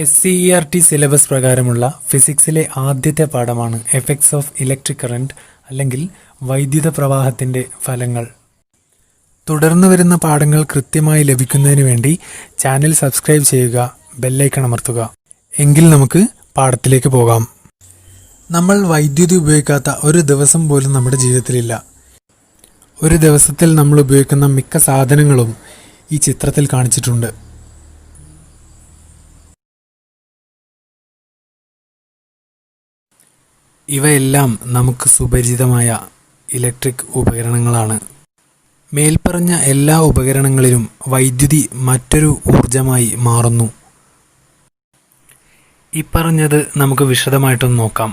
SCERT syllabus പ്രകാരമുള്ള ഫിസിക്സിലെ ആദ്യത്തെ പാഠമാണ് എഫക്ട്സ് ഓഫ് ഇലക്ട്രിക് കറന്റ് അല്ലെങ്കിൽ വൈദ്യുത പ്രവാഹത്തിന്റെ ഫലങ്ങൾ. തുടർന്ന് വരുന്ന പാഠങ്ങൾ കൃത്യമായി ലഭിക്കുന്നതിന് വേണ്ടി ചാനൽ സബ്സ്ക്രൈബ് ചെയ്യുക, ബെല്ലൈക്കൺ അമർത്തുക. എങ്കിൽ നമുക്ക് പാഠത്തിലേക്ക് പോകാം. നമ്മൾ വൈദ്യുതി ഉപയോഗിക്കാത്ത ഒരു ദിവസം പോലും നമ്മുടെ ജീവിതത്തിലില്ല. ഒരു ദിവസത്തിൽ നമ്മൾ ഉപയോഗിക്കുന്ന മിക്ക സാധനങ്ങളും ഈ ചിത്രത്തിൽ കാണിച്ചിട്ടുണ്ട്. ഇവയെല്ലാം നമുക്ക് സുപരിചിതമായ ഇലക്ട്രിക് ഉപകരണങ്ങളാണ്. മേൽപ്പറഞ്ഞ എല്ലാ ഉപകരണങ്ങളിലും വൈദ്യുതി മറ്റൊരു ഊർജമായി മാറുന്നു. ഇപ്പറഞ്ഞത് നമുക്ക് വിശദമായിട്ടൊന്ന് നോക്കാം.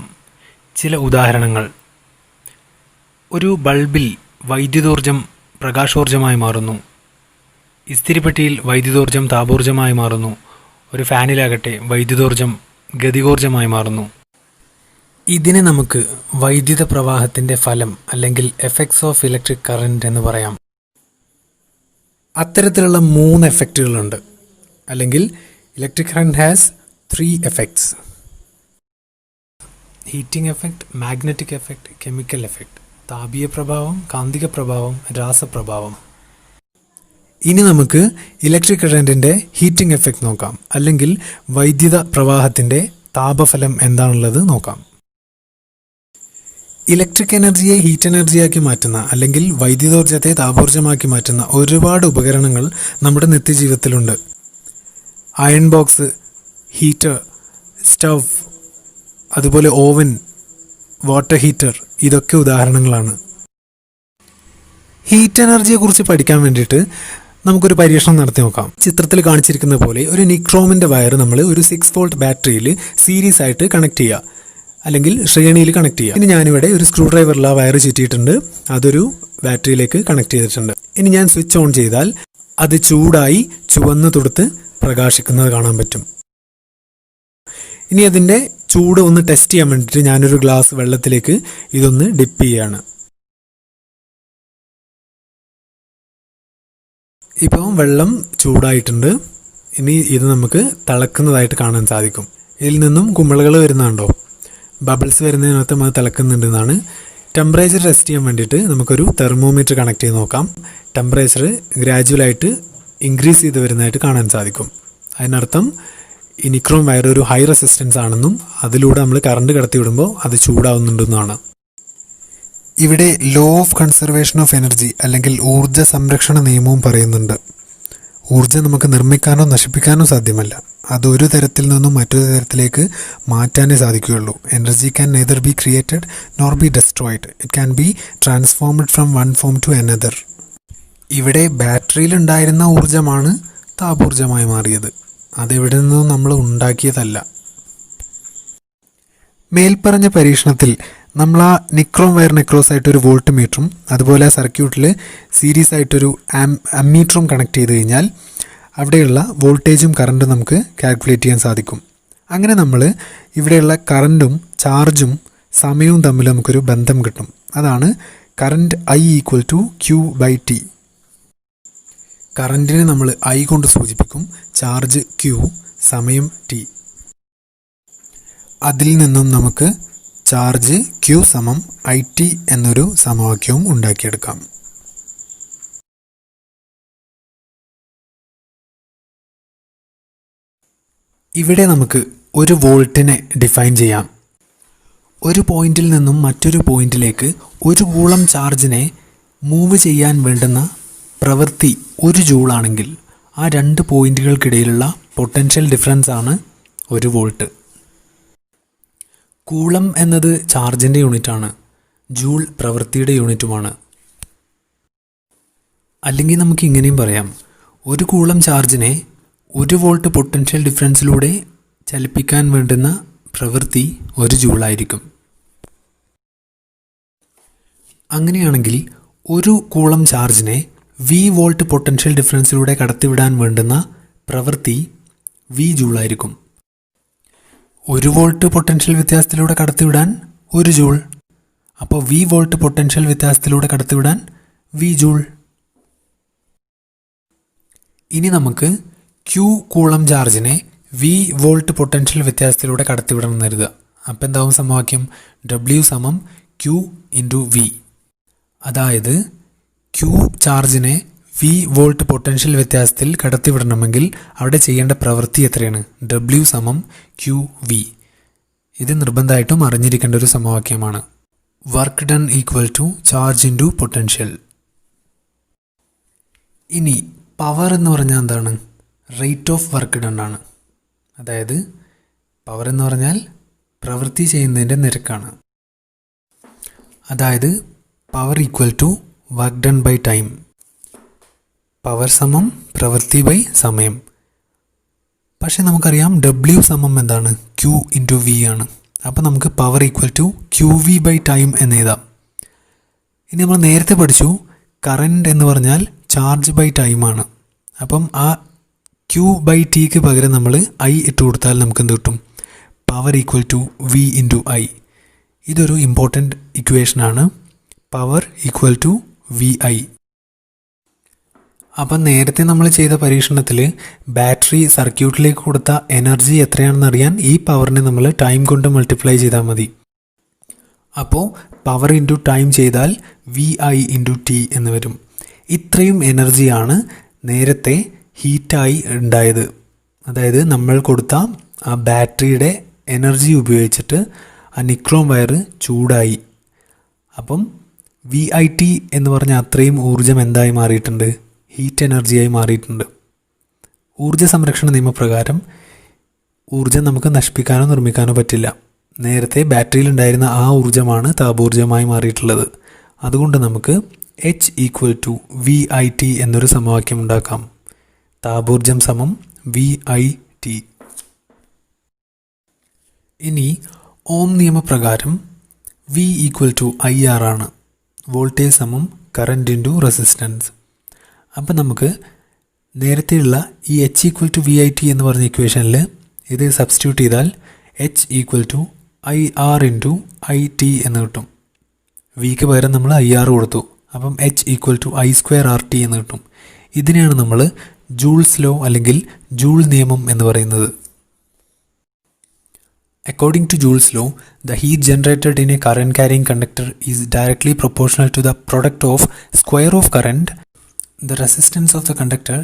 ചില ഉദാഹരണങ്ങൾ. ഒരു ബൾബിൽ വൈദ്യുതോർജം പ്രകാശോർജമായി മാറുന്നു. ഇസ്തിരിപ്പെട്ടിയിൽ വൈദ്യുതോർജം താപോർജമായി മാറുന്നു. ഒരു ഫാനിലാകട്ടെ വൈദ്യുതോർജം ഗതികോർജമായി മാറുന്നു. ഇതിനെ നമുക്ക് വൈദ്യുത പ്രവാഹത്തിന്റെ ഫലം അല്ലെങ്കിൽ എഫക്ട്സ് ഓഫ് ഇലക്ട്രിക് കറന്റ് എന്ന് പറയാം. അത്തരത്തിലുള്ള 3 എഫക്റ്റുകളുണ്ട്. അല്ലെങ്കിൽ electric current has 3 effects: heating effect, magnetic effect, chemical effect. താപീയ പ്രഭാവം, കാന്തിക പ്രഭാവം, രാസപ്രഭാവം. ഇനി നമുക്ക് ഇലക്ട്രിക് കറന്റിന്റെ ഹീറ്റിംഗ് എഫക്റ്റ് നോക്കാം, അല്ലെങ്കിൽ വൈദ്യുത പ്രവാഹത്തിന്റെ താപഫലം എന്താണുള്ളത് നോക്കാം. ഇലക്ട്രിക് എനർജിയെ ഹീറ്റ് എനർജിയാക്കി മാറ്റുന്ന അല്ലെങ്കിൽ വൈദ്യുതോർജ്ജത്തെ താപോർജ്ജമാക്കി മാറ്റുന്ന ഒരുപാട് ഉപകരണങ്ങൾ നമ്മുടെ നിത്യജീവിതത്തിലുണ്ട്. അയൺ ബോക്സ്, ഹീറ്റർ, സ്റ്റവ്, അതുപോലെ ഓവൻ, വാട്ടർ ഹീറ്റർ, ഇതൊക്കെ ഉദാഹരണങ്ങളാണ്. ഹീറ്റ് എനർജിയെ കുറിച്ച് പഠിക്കാൻ വേണ്ടിയിട്ട് നമുക്കൊരു പരീക്ഷണം നടത്തി നോക്കാം. ചിത്രത്തിൽ കാണിച്ചിരിക്കുന്ന പോലെ ഒരു നിക്രോമിന്റെ വയർ നമ്മൾ ഒരു 6 വോൾട്ട് ബാറ്ററിയിൽ സീരീസ് ആയിട്ട് കണക്ട് ചെയ്യുക, അല്ലെങ്കിൽ ശ്രേണിയിൽ കണക്ട് ചെയ്യുക. ഇനി ഞാനിവിടെ ഒരു സ്ക്രൂ ഡ്രൈവറിൽ ആ വയർ ചുറ്റിയിട്ടുണ്ട്, അതൊരു ബാറ്ററിയിലേക്ക് കണക്ട് ചെയ്തിട്ടുണ്ട്. ഇനി ഞാൻ സ്വിച്ച് ഓൺ ചെയ്താൽ അത് ചൂടായി ചുവന്ന് തുടുത്ത് പ്രകാശിക്കുന്നത് കാണാൻ പറ്റും. ഇനി അതിൻ്റെ ചൂട് ഒന്ന് ടെസ്റ്റ് ചെയ്യാൻ വേണ്ടിയിട്ട് ഞാനൊരു ഗ്ലാസ് വെള്ളത്തിലേക്ക് ഇതൊന്ന് ഡിപ്പ് ചെയ്യുകയാണ്. ഇപ്പോൾ വെള്ളം ചൂടായിട്ടുണ്ട്. ഇനി ഇത് നമുക്ക് തിളക്കുന്നതായിട്ട് കാണാൻ സാധിക്കും. ഇതിൽ നിന്നും കുമിളകൾ വരുന്നുണ്ടോ, ബബിൾസ് വരുന്നതിനകത്തും അത് തിളക്കുന്നുണ്ടെന്നാണ്. ടെമ്പറേച്ചർ ടെസ്റ്റ് ചെയ്യാൻ വേണ്ടിയിട്ട് നമുക്കൊരു തെർമോമീറ്റർ കണക്ട് ചെയ്ത് നോക്കാം. ടെമ്പറേച്ചർ ഗ്രാജുവലായിട്ട് ഇൻക്രീസ് ചെയ്ത് വരുന്നതായിട്ട് കാണാൻ സാധിക്കും. അതിനർത്ഥം ഈ നിക്രോം വയർ ഒരു ഹൈ റെസിസ്റ്റൻസ് ആണെന്നും അതിലൂടെ നമ്മൾ കറണ്ട് കടത്തി വിടുമ്പോൾ അത് ചൂടാവുന്നുണ്ടെന്നാണ്. ഇവിടെ law of conservation of energy അല്ലെങ്കിൽ ഊർജ്ജ സംരക്ഷണ നിയമവും പറയുന്നുണ്ട്. ഊർജ്ജം നമുക്ക് നിർമ്മിക്കാനോ നശിപ്പിക്കാനോ സാധ്യമല്ല. അതൊരു തരത്തിൽ നിന്നും മറ്റൊരു തരത്തിലേക്ക് മാറ്റാനേ സാധിക്കുകയുള്ളൂ. Energy can neither be created nor be destroyed. It can be transformed from one form to another. ഇവിടെ ബാറ്ററിയിൽ ഉണ്ടായിരുന്ന ഊർജ്ജമാണ് താപോർജ്ജമായി മാറിയത്. അതെവിടെ നിന്നും നമ്മൾ ഉണ്ടാക്കിയതല്ല. മേൽപ്പറഞ്ഞ പരീക്ഷണത്തിൽ നമ്മൾ ആ നിക്രോം വയറിന് അക്രോസ് ആയിട്ട് ഒരു വോൾട്ട് മീറ്ററും അതുപോലെ ആ സർക്യൂട്ടിൽ സീരീസ് ആയിട്ടൊരു അമ്മീറ്ററും കണക്ട് ചെയ്ത് കഴിഞ്ഞാൽ അവിടെയുള്ള വോൾട്ടേജും കറണ്ടും നമുക്ക് കാൽക്കുലേറ്റ് ചെയ്യാൻ സാധിക്കും. അങ്ങനെ നമ്മൾ ഇവിടെയുള്ള കറണ്ടും ചാർജും സമയവും തമ്മിൽ നമുക്കൊരു ബന്ധം കിട്ടും. അതാണ് കറണ്ട് I = Q/T. കറണ്ടിനെ നമ്മൾ I കൊണ്ട് സൂചിപ്പിക്കും, ചാർജ് Q, സമയം T. അതിൽ നിന്നും നമുക്ക് ചാർജ് Q = IT എന്നൊരു സമവാക്യവും ഉണ്ടാക്കിയെടുക്കാം. ഇവിടെ നമുക്ക് ഒരു വോൾട്ടിനെ ഡിഫൈൻ ചെയ്യാം. ഒരു പോയിന്റിൽ നിന്നും മറ്റൊരു പോയിന്റിലേക്ക് ഒരു കൂളം ചാർജിനെ മൂവ് ചെയ്യാൻ വേണ്ടുന്ന പ്രവൃത്തി 1 ജൂളാണെങ്കിൽ ആ 2 പോയിന്റുകൾക്കിടയിലുള്ള പൊട്ടൻഷ്യൽ ഡിഫറൻസ് ആണ് 1 വോൾട്ട്. കൂളം എന്നത് ചാർജിൻ്റെ യൂണിറ്റാണ്, ജൂൾ പ്രവൃത്തിയുടെ യൂണിറ്റുമാണ്. അല്ലെങ്കിൽ നമുക്ക് ഇങ്ങനെയും പറയാം, ഒരു കൂളം ചാർജിനെ 1 വോൾട്ട് പൊട്ടൻഷ്യൽ ഡിഫറൻസിലൂടെ ചലിപ്പിക്കാൻ വേണ്ടുന്ന പ്രവൃത്തി 1 ജൂളായിരിക്കും. അങ്ങനെയാണെങ്കിൽ ഒരു കൂളം ചാർജിനെ V വോൾട്ട് പൊട്ടൻഷ്യൽ ഡിഫറൻസിലൂടെ കടത്തിവിടാൻ വേണ്ടുന്ന പ്രവൃത്തി V ജൂളായിരിക്കും. 1 വോൾട്ട് പൊട്ടൻഷ്യൽ വ്യത്യാസത്തിലൂടെ കടത്തിവിടാൻ 1 ജൂൾ. അപ്പോൾ V വോൾട്ട് പൊട്ടൻഷ്യൽ വ്യത്യാസത്തിലൂടെ കടത്തിവിടാൻ V ജൂൾ. ഇനി നമുക്ക് Q കൂളം ചാർജിനെ വി വോൾട്ട് പൊട്ടൻഷ്യൽ വ്യത്യാസത്തിലൂടെ കടത്തിവിടണം എന്ന് കരുതുക. അപ്പം എന്താവും സമവാക്യം? W സമം Q ഇൻറ്റു വി. അതായത് Q ചാർജിനെ വി വോൾട്ട് പൊട്ടൻഷ്യൽ വ്യത്യാസത്തിൽ കടത്തിവിടണമെങ്കിൽ അവിടെ ചെയ്യേണ്ട പ്രവൃത്തി എത്രയാണ്? W സമം Q വി. ഇത് നിർബന്ധമായിട്ടും അറിഞ്ഞിരിക്കേണ്ട ഒരു സമവാക്യമാണ്. Work done equal to charge into potential. ഇനി പവർ എന്ന് പറഞ്ഞാൽ എന്താണ്? റേറ്റ് ഓഫ് വർക്ക് ഡൺ ആണ്. അതായത് പവർ എന്ന് പറഞ്ഞാൽ പ്രവൃത്തി ചെയ്യുന്നതിൻ്റെ നിരക്കാണ്. അതായത് power equal to work done by time. Power സമം പ്രവൃത്തി ബൈ സമയം. പക്ഷെ നമുക്കറിയാം W സമം എന്താണ്? Q ഇൻറ്റു വി ആണ്. അപ്പോൾ നമുക്ക് power equal to QV by time എന്ന് എഴുതാം. ഇനി നമ്മൾ നേരത്തെ പഠിച്ചു കറൻറ്റ് എന്ന് പറഞ്ഞാൽ ചാർജ് ബൈ ടൈമാണ്. അപ്പം ആ Q ബൈ ടിക്ക് പകരം നമ്മൾ I ഇട്ട് കൊടുത്താൽ നമുക്ക് എന്ത് കിട്ടും? Power equal to V into I. ഇതൊരു ഇമ്പോർട്ടൻ്റ് ഇക്വേഷനാണ്. Power equal to VI. അപ്പം നേരത്തെ നമ്മൾ ചെയ്ത പരീക്ഷണത്തിൽ ബാറ്ററി സർക്യൂട്ടിലേക്ക് കൊടുത്ത എനർജി എത്രയാണെന്ന് അറിയാൻ ഈ പവറിനെ നമ്മൾ ടൈം കൊണ്ട് മൾട്ടിപ്ലൈ ചെയ്താൽ മതി. അപ്പോൾ പവർ ഇൻറ്റു ടൈം ചെയ്താൽ VI ഇൻറ്റു ടി എന്ന് വരും. ഇത്രയും എനർജിയാണ് നേരത്തെ ഹീറ്റായി ഉണ്ടായത്. അതായത് നമ്മൾ കൊടുത്ത ആ ബാറ്ററിയുടെ എനർജി ഉപയോഗിച്ചിട്ട് ആ നിക്രോം വയർ ചൂടായി. അപ്പം VIT എന്ന് പറഞ്ഞ അത്രയും ഊർജം എന്തായി മാറിയിട്ടുണ്ട്? ഹീറ്റ് എനർജിയായി മാറിയിട്ടുണ്ട്. ഊർജ്ജ സംരക്ഷണ നിയമപ്രകാരം ഊർജ്ജം നമുക്ക് നശിപ്പിക്കാനോ നിർമ്മിക്കാനോ പറ്റില്ല. നേരത്തെ ബാറ്ററിയിലുണ്ടായിരുന്ന ആ ഊർജ്ജമാണ് താപോർജ്ജമായി മാറിയിട്ടുള്ളത്. അതുകൊണ്ട് നമുക്ക് H ഈക്വൽ ടു VIT എന്നൊരു സമവാക്യം ഉണ്ടാക്കാം. താപോർജ്ജം സമം VIT. ഇനി ഓം നിയമപ്രകാരം V ഈക്വൽ ടു IR ആണ്. വോൾട്ടേജ് സമം കറൻറ്റ് ഇൻറ്റു റെസിസ്റ്റൻസ്. അപ്പം നമുക്ക് നേരത്തെയുള്ള ഈ H ഈക്വൽ ടു VIT എന്ന് പറഞ്ഞ ഇക്വേഷനിൽ ഇത് സബ്സ്റ്റിറ്റ്യൂട്ട് ചെയ്താൽ H equal to IR into IT എന്ന് കിട്ടും. വിക്ക് പകരം നമ്മൾ IR കൊടുത്തു. അപ്പം H equal to I² RT എന്ന് കിട്ടും. ഇതിനെയാണ് നമ്മൾ ജൂൾസ് ലോ അല്ലെങ്കിൽ ജൂൾ നിയമം എന്ന് പറയുന്നത്. According to Joule's law, the heat generated in a current carrying conductor is directly proportional to the product of square of current, the resistance of the conductor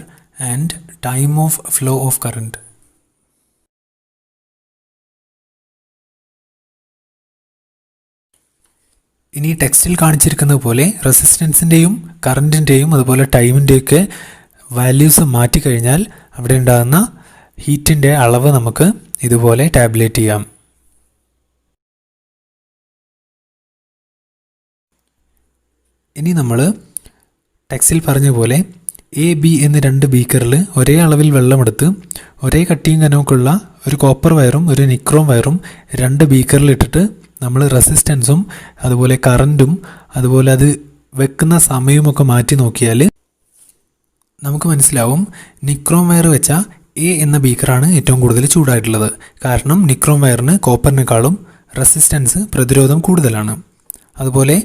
and time of flow of current. ഇനി ടെക്സ്റ്റിൽ കാണിച്ചിരിക്കുന്നത് പോലെ റെസിസ്റ്റൻസിൻ്റെയും കറൻറ്റിൻ്റെയും അതുപോലെ ടൈമിൻ്റെയൊക്കെ values മാറ്റിക്കഴിഞ്ഞാൽ അവിടെ ഉണ്ടാകുന്ന ഹീറ്റിൻ്റെ അളവ് നമുക്ക് ഇതുപോലെ ടാബുലേറ്റ് ചെയ്യാം. ഇനി നമ്മൾ ടെക്സ്റ്റിൽ പറഞ്ഞ പോലെ AB എന്നീ രണ്ട് ബീക്കറിൽ ഒരേ അളവിൽ വെള്ളമെടുത്ത് ഒരേ കട്ടിയും കനമൊക്കെയുള്ള ഒരു കോപ്പർ വയറും ഒരു നിക്രോം വയറും രണ്ട് ബീക്കറിലിട്ടിട്ട് നമ്മൾ റെസിസ്റ്റൻസും അതുപോലെ കറൻറ്റും അതുപോലെ അത് വെക്കുന്ന സമയവുമൊക്കെ മാറ്റി നോക്കിയാൽ നമുക്ക് മനസ്സിലാവും നിക്രോം വയർ വെച്ച A എന്ന ബീക്കറാണ് ഏറ്റവും കൂടുതൽ ചൂടായിട്ടുള്ളത്. കാരണം നിക്രോം വയറിന് കോപ്പറിനേക്കാളും റെസിസ്റ്റൻസ് പ്രതിരോധം കൂടുതലാണ്. അതുപോലെ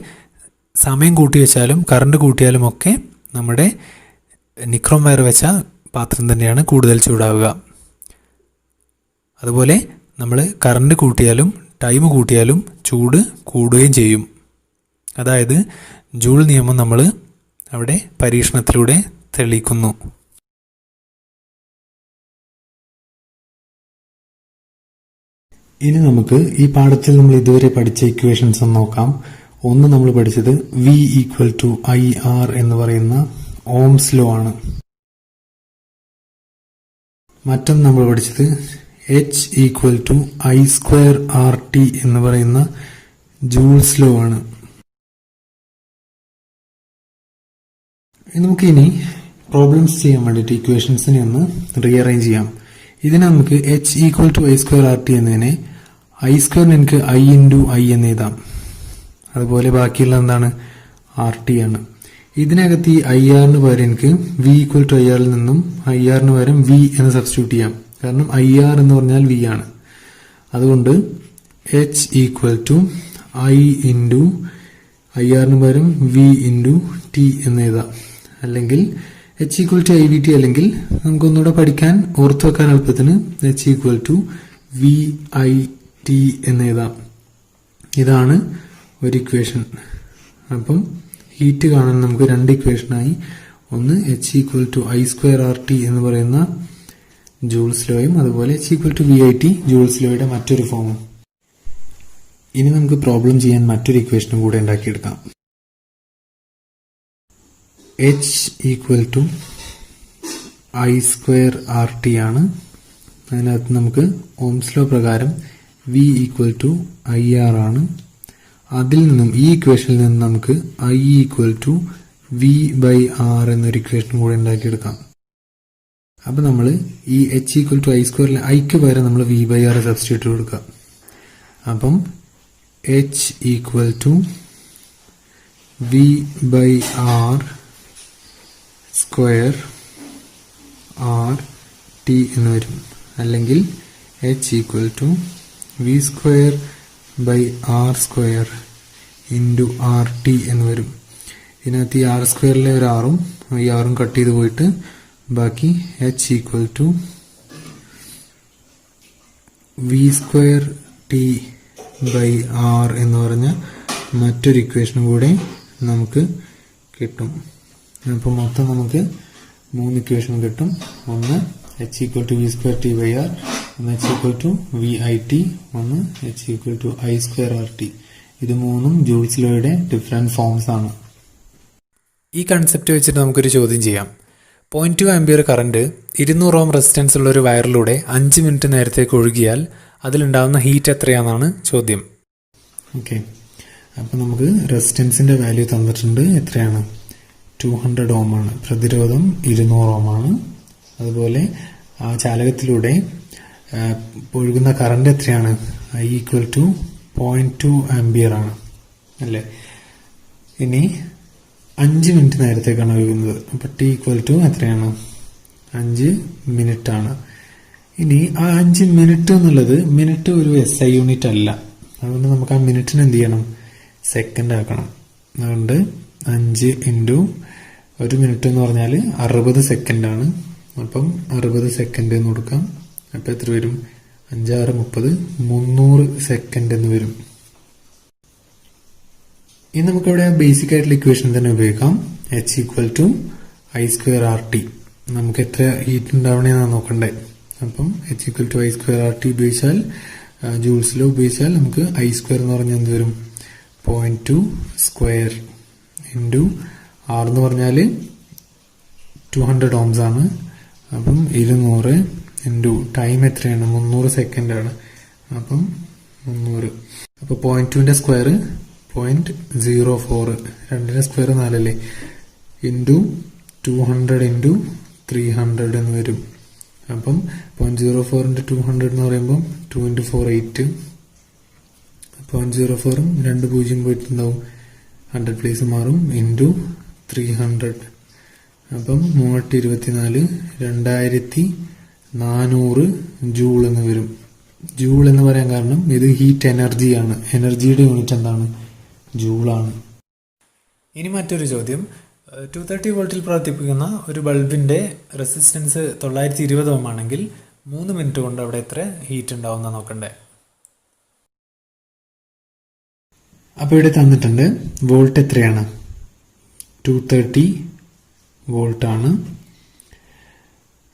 സമയം കൂട്ടി വെച്ചാലും കറണ്ട് കൂട്ടിയാലും ഒക്കെ നമ്മുടെ നിക്രോം വയർ വെച്ച പാത്രം തന്നെയാണ് കൂടുതൽ ചൂടാവുക. അതുപോലെ നമ്മൾ കറണ്ട് കൂട്ടിയാലും ടൈം കൂട്ടിയാലും ചൂട് കൂടുകയും ചെയ്യും. അതായത് ജൂൾ നിയമം നമ്മൾ അവിടെ പരീക്ഷണത്തിലൂടെ തെളിയിക്കുന്നു. ഇനി നമുക്ക് ഈ പാഠത്തിൽ നമ്മൾ ഇതുവരെ പഠിച്ച ഇക്വേഷൻസ് ഒന്ന് നോക്കാം. ഒന്ന് നമ്മൾ പഠിച്ചത് V ഈക്വൽ ടു IR എന്ന് പറയുന്ന ഓംസ് ലോ ആണ്. മറ്റൊന്ന് നമ്മൾ പഠിച്ചത് H equal to I² RT എന്ന് പറയുന്ന ജൂൾസ് ലോ ആണ്. നമുക്കിനി പ്രോബ്ലംസ് ചെയ്യാൻ വേണ്ടിയിട്ട് ഇക്വേഷൻസിനെ ഒന്ന് റീഅറേഞ്ച് ചെയ്യാം. ഇതിനെ നമുക്ക് H equal to I² RT എന്നതിനെ I² എനിക്ക് I ഇൻറ്റു I എന്ന് എഴുതാം. അതുപോലെ ബാക്കിയുള്ള എന്താണ്? RT ആണ്. ഇതിനകത്ത് ഈ IRന് പകരം എനിക്ക് V ഈക്വൽ ടു IRൽ നിന്നും IRന് പകരം V എന്ന് സബ്സ്റ്റിറ്റ്യൂട്ട് ചെയ്യാം. കാരണം IR എന്ന് പറഞ്ഞാൽ V ആണ്. അതുകൊണ്ട് H equal to I into IRന് പകരം V ഇൻറ്റു T എന്ന് എഴുതാം. അല്ലെങ്കിൽ H equal to I V T അല്ലെങ്കിൽ നമുക്കൊന്നുകൂടെ പഠിക്കാൻ ഓർത്തു വെക്കാൻ എളുപ്പത്തിന് H equal to V I T എന്ന് എഴുതാം. ഇതാണ് ഒരു ഇക്വേഷൻ. അപ്പം ഹീറ്റ് കാണാൻ നമുക്ക് രണ്ട് ഇക്വേഷനായി. ഒന്ന് H equal to I square R T എന്ന് പറയുന്ന ജൂൾസ് ലോയും അതുപോലെ H equal to V I T Joule's ലോയുടെ മറ്റൊരു ഫോമും. ഇനി നമുക്ക് പ്രോബ്ലം ചെയ്യാൻ മറ്റൊരു ഇക്വേഷനും കൂടെ ഉണ്ടാക്കിയെടുക്കാം. H equal to I square R T ആണ്. അതിനകത്ത് നമുക്ക് ഓംസ് ലോ പ്രകാരം V equal to I R ആണ്. അതിൽ നിന്നും ഈ ഇക്വേഷനിൽ നിന്ന് നമുക്ക് I equal to V by R എന്നൊരു ഇക്വേഷൻ കൂടെ ഉണ്ടാക്കിയെടുക്കാം. അപ്പൊ നമ്മൾ ഈ എച്ച് ഈക്വൽ ടു ഐ സ്ക്വയറിൽ ഐക്ക് പകരം നമ്മൾ വി ബൈ ആർ സബ്സ്റ്റിറ്റ്യൂട്ട് കൊടുക്കാം. അപ്പം H equal to V by R square R T എന്ന് വരും. അല്ലെങ്കിൽ H equal to V square by R square into R T എന്ന് വരും. ഇതിനകത്ത് ഈ ആർ സ്ക്വയറിലെ ഒരു ആറും ഈ ആറും കട്ട് ചെയ്ത് പോയിട്ട് ബാക്കി H equal to V square T by R എന്ന് പറഞ്ഞ മറ്റൊരു ഇക്വേഷനും കൂടെ നമുക്ക് കിട്ടും. അപ്പോൾ മൊത്തം നമുക്ക് 3 ഇക്വേഷൻ കിട്ടും. ഒന്ന് H equal to V square T by R, ഒന്ന് H equal to V I T, ഒന്ന് H equal to I square R T. ഇത് മൂന്നും ജൂൾസ് ലോയുടെ ഡിഫറെന്റ് ഫോംസ് ആണ്. ഈ കൺസെപ്റ്റ് വെച്ചിട്ട് നമുക്കൊരു ചോദ്യം ചെയ്യാം. 0.2 ആംപിയർ കറണ്ട് 200 ഓം റെസിസ്റ്റൻസ് ഉള്ള ഒരു വയറിലൂടെ 5 മിനിറ്റ് നേരത്തേക്ക് ഒഴുകിയാൽ അതിലുണ്ടാകുന്ന ഹീറ്റ് എത്രയാണെന്നാണ് ചോദ്യം. ഓക്കെ, അപ്പം നമുക്ക് റെസിസ്റ്റൻസിന്റെ വാല്യൂ തന്നിട്ടുണ്ട്. എത്രയാണ്? 200 ഓം ആണ്. പ്രതിരോധം 200 ഓം ആണ്. അതുപോലെ ആ ചാലകത്തിലൂടെ ഒഴുകുന്ന കറണ്ട് എത്രയാണ്? ഐ ഈക്വൽ ടു 0.2 ആംപിയർ ആണ് അല്ലേ. ഇനി 5 മിനിറ്റ് നേരത്തേക്കാണ് ഒഴുകുന്നത്. അപ്പൊ ടി ഈക്വൽ ടു എത്രയാണ്? 5 മിനിറ്റ് ആണ്. ഇനി ആ 5 മിനിറ്റ് എന്നുള്ളത് മിനിറ്റ് ഒരു SI യൂണിറ്റ് അല്ല. അതുകൊണ്ട് നമുക്ക് ആ മിനിറ്റിന് എന്ത് ചെയ്യണം? സെക്കൻഡ് ആക്കണം. അതുകൊണ്ട് 5 ഇൻറ്റു 1 മിനിറ്റ് എന്ന് പറഞ്ഞാൽ 60 സെക്കൻഡ് ആണ്. അപ്പം 60 സെക്കൻഡ് എന്ന് കൊടുക്കാം. അപ്പൊ എത്ര വരും? 5 6 30 300 സെക്കൻഡ് എന്ന് വരും. ഇനി നമുക്കിവിടെ ബേസിക് ആയിട്ടുള്ള ഇക്വേഷൻ തന്നെ ഉപയോഗിക്കാം. H equal to I square R T. നമുക്ക് എത്ര ഹീറ്റ് ഉണ്ടാവണേന്നാണ് നോക്കണ്ടേ. അപ്പം H equal to I square R T ഉപയോഗിച്ചാൽ, ജൂൾസ് ലോ ഉപയോഗിച്ചാൽ നമുക്ക് ഐ സ്ക്വയർ എന്ന് പറഞ്ഞാൽ എന്ത് വരും? 0.2 സ്ക്വയർ ഇൻറ്റു ആർ എന്ന് പറഞ്ഞാൽ 200 ഓംസ് ആണ്. അപ്പം 200 ഇൻറ്റു ടൈം എത്രയാണ്? 300 സെക്കൻഡ് ആണ്. അപ്പം 300. അപ്പൊ 0.2ന്റെ സ്ക്വയർ 0.04, 2ന്റെ സ്ക്വയർ 4 അല്ലേ, ഇൻറ്റു 200 ഇൻറ്റു 300 എന്ന് വരും. അപ്പം 0.04 ഇൻറ്റു 200 എന്ന് പറയുമ്പോൾ 2 ഇൻറ്റു 4 8. 0.04ഉം 2 0 പോയിട്ടുണ്ടാവും, 100 പ്ലേസ് മാറും, ഇൻറ്റു 300. അപ്പം 324 2400 ജൂൾ എന്ന് വരും. ജൂൾ എന്ന് പറയാൻ കാരണം ഇത് ഹീറ്റ് എനർജിയാണ്. എനർജിയുടെ യൂണിറ്റ് എന്താണ്? ജൂളാണ്. ഇനി മറ്റൊരു ചോദ്യം. 230 വോൾട്ടിൽ പ്രവർത്തിപ്പിക്കുന്ന ഒരു ബൾബിന്റെ റെസിസ്റ്റൻസ് 920 ഓം ആണെങ്കിൽ 3 മിനിറ്റ് കൊണ്ട് അവിടെ എത്ര ഹീറ്റ് ഉണ്ടാവുന്ന നോക്കണ്ടേ. അപ്പൊ ഇവിടെ തന്നിട്ടുണ്ട് വോൾട്ട് എത്രയാണ്? 230 വോൾട്ട് ആണ്.